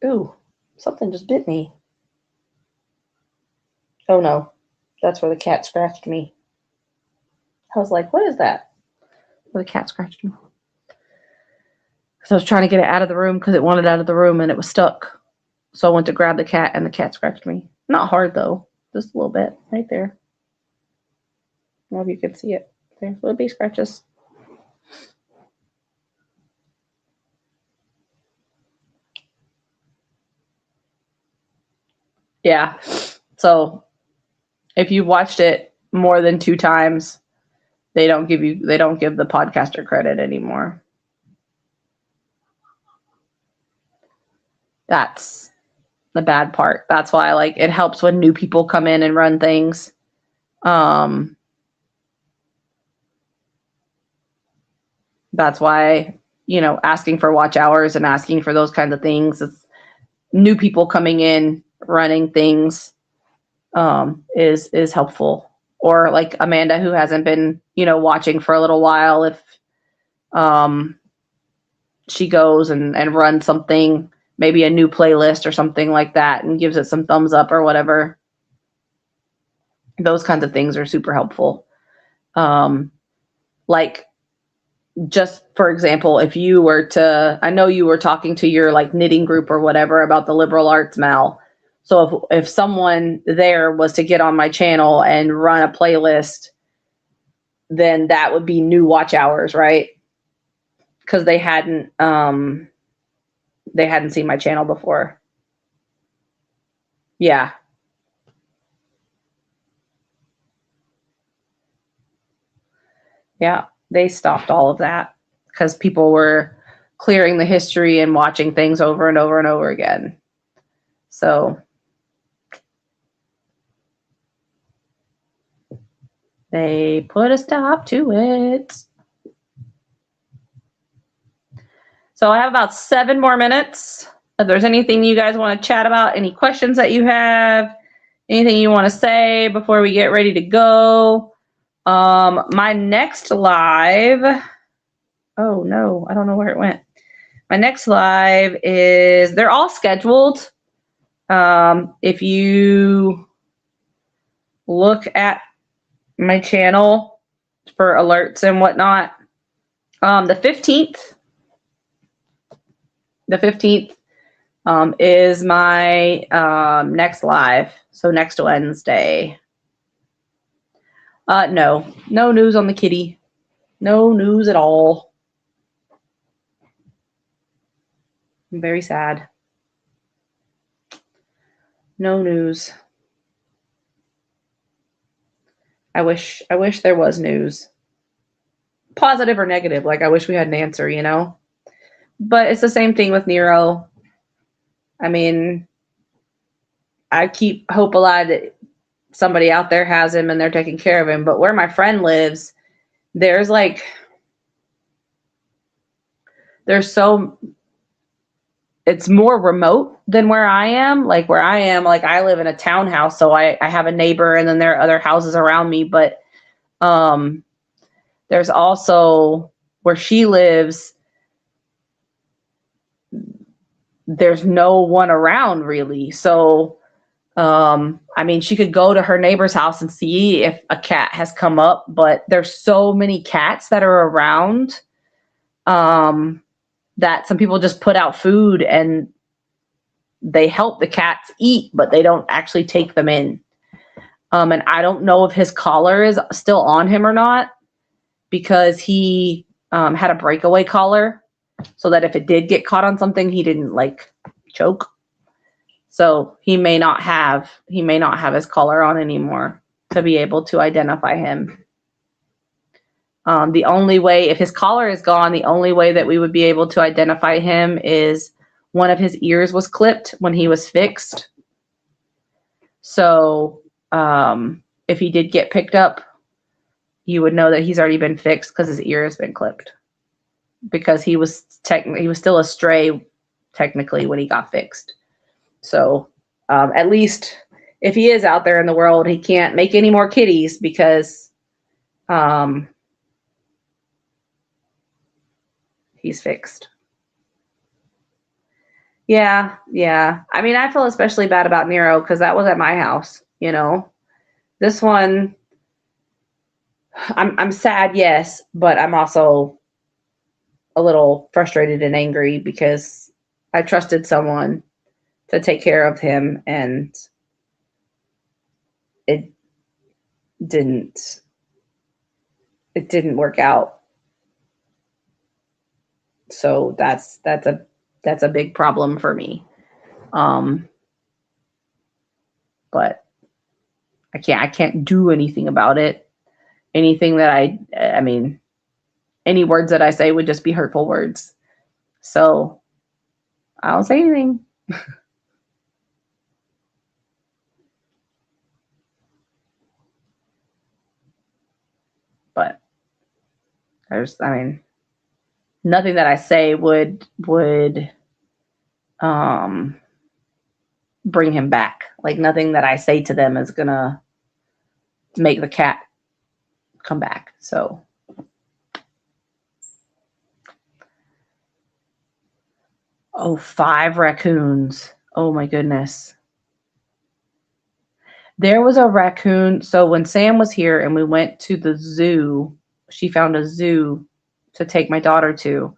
Ooh, something just bit me. Oh no, that's where the cat scratched me. I was like, what is that? Where the cat scratched me. So I was trying to get it out of the room because it wanted out of the room and it was stuck. So I went to grab the cat and the cat scratched me. Not hard though, just a little bit right there. I don't know if you can see it. There's little bee scratches. Yeah. So if you've watched it more than 2 times, they don't give the podcaster credit anymore. That's the bad part. That's why like it helps when new people come in and run things. That's why, asking for watch hours and asking for those kinds of things, it's new people coming in running things is helpful. Or like Amanda, who hasn't been, watching for a little while, if she goes and runs something, maybe a new playlist or something like that, and gives it some thumbs up or whatever. Those kinds of things are super helpful. Like, just for example, if you were to, I know you were talking to your like knitting group or whatever about the liberal arts, Mal. So if someone there was to get on my channel and run a playlist, then that would be new watch hours, right? Because they hadn't seen my channel before. Yeah. Yeah, they stopped all of that because people were clearing the history and watching things over and over and over again. So they put a stop to it. So I have about 7 more minutes. If there's anything you guys want to chat about, any questions that you have, anything you want to say before we get ready to go. My next live, oh no, I don't know where it went. My next live they're all scheduled. If you look at my channel for alerts and whatnot, the 15th is my next live. So next Wednesday. No news on the kitty. No news at all. I'm very sad. No news. I wish there was news. Positive or negative. Like I wish we had an answer, But it's the same thing with Nero. I mean, I keep hope alive that somebody out there has him and they're taking care of him. But where my friend lives, there's it's more remote than where I am. Like where I am, like I live in a townhouse, so I have a neighbor and then there are other houses around me. But there's also where she lives, there's no one around really. So I mean, she could go to her neighbor's house and see if a cat has come up, but there's so many cats that are around that some people just put out food and they help the cats eat, but they don't actually take them in. And I don't know if his collar is still on him or not, because he had a breakaway collar so that if it did get caught on something, he didn't like choke. So he may not have his collar on anymore to be able to identify him. The only way, if his collar is gone, the only way that we would be able to identify him is one of his ears was clipped when he was fixed. So if he did get picked up, you would know that he's already been fixed because his ear has been clipped. Because he was still a stray technically when he got fixed. So at least if he is out there in the world, he can't make any more kitties because he's fixed. Yeah. I mean, I feel especially bad about Nero because that was at my house, you know. This one, I'm sad, yes, but I'm also a little frustrated and angry because I trusted someone to take care of him and it didn't work out. So that's a big problem for me. But I can't do anything about it. Anything that I mean, any words that I say would just be hurtful words. So I don't say anything. But nothing that I say would bring him back. Like nothing that I say to them is gonna make the cat come back. So oh, 5 raccoons. Oh my goodness. There was a raccoon. So when Sam was here and we went to the zoo, she found a zoo to take my daughter to.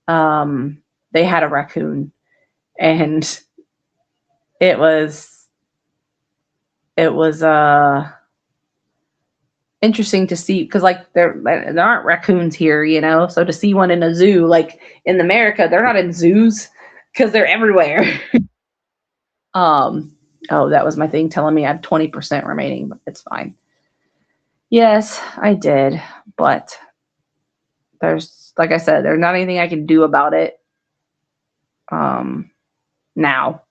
They had a raccoon, and it was interesting to see because like there aren't raccoons here, you know. So to see one in a zoo, like in America, they're not in zoos because they're everywhere. Oh, that was my thing telling me I had 20% remaining, but it's fine. Yes, I did, but there's, like I said, there's not anything I can do about it. Now,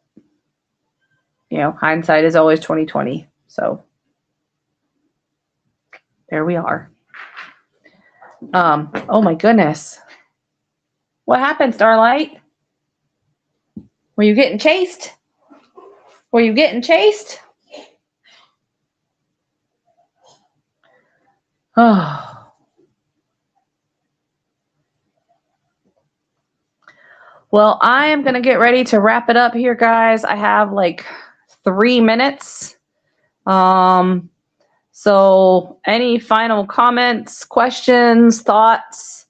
you know, hindsight is always 2020. So there we are. Oh my goodness. What happened, Starlight? Were you getting chased? Were you getting chased? Oh. Well, I am going to get ready to wrap it up here, guys. I have like 3 minutes. So any final comments, questions, thoughts?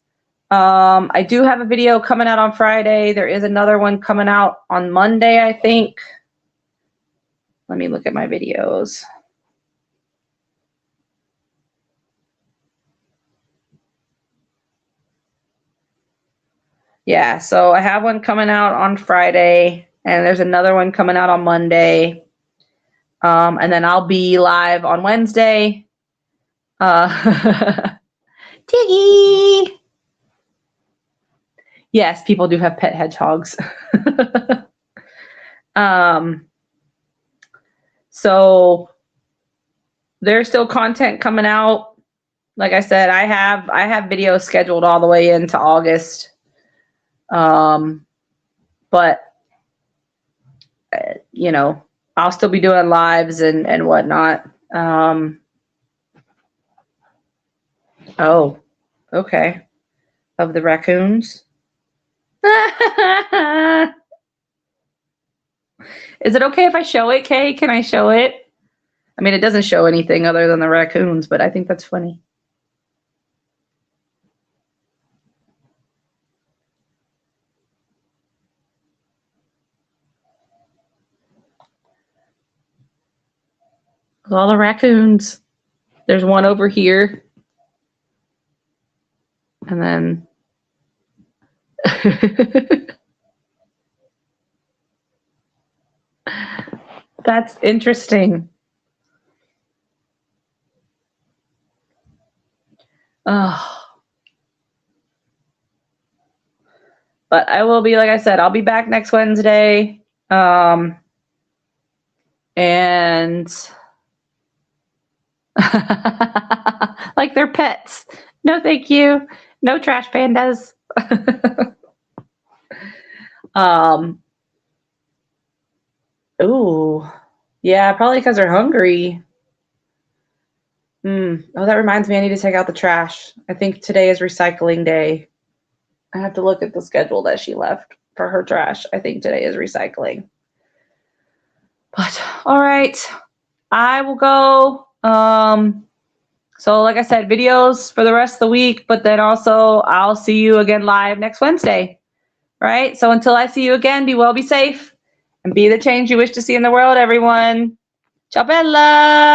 I do have a video coming out on Friday. There is another one coming out on Monday, I think. Let me look at my videos. Yeah, so I have one coming out on Friday, and there's another one coming out on Monday. And then I'll be live on Wednesday. Tiggy! Yes, people do have pet hedgehogs. So there's still content coming out. Like I said, I have videos scheduled all the way into August. But you know, I'll still be doing lives and whatnot. Oh, okay. Of the raccoons. Is it okay if I show it, Kay? Can I show it? I mean, it doesn't show anything other than the raccoons, but I think that's funny. All the raccoons. There's one over here. And then that's interesting. Oh. But I will be, like I said, I'll be back next Wednesday. And like they're pets. No, thank you. No trash pandas. Ooh, Yeah, probably because they're hungry. Oh, that reminds me, I need to take out the trash. I think today is recycling day. I have to look at the schedule that she left for her trash. I think today is recycling. But all right, I will go. So like I said, videos for the rest of the week, but then also I'll see you again live next Wednesday. Right? So until I see you again, be well, be safe, and be the change you wish to see in the world, everyone. Ciao, Bella!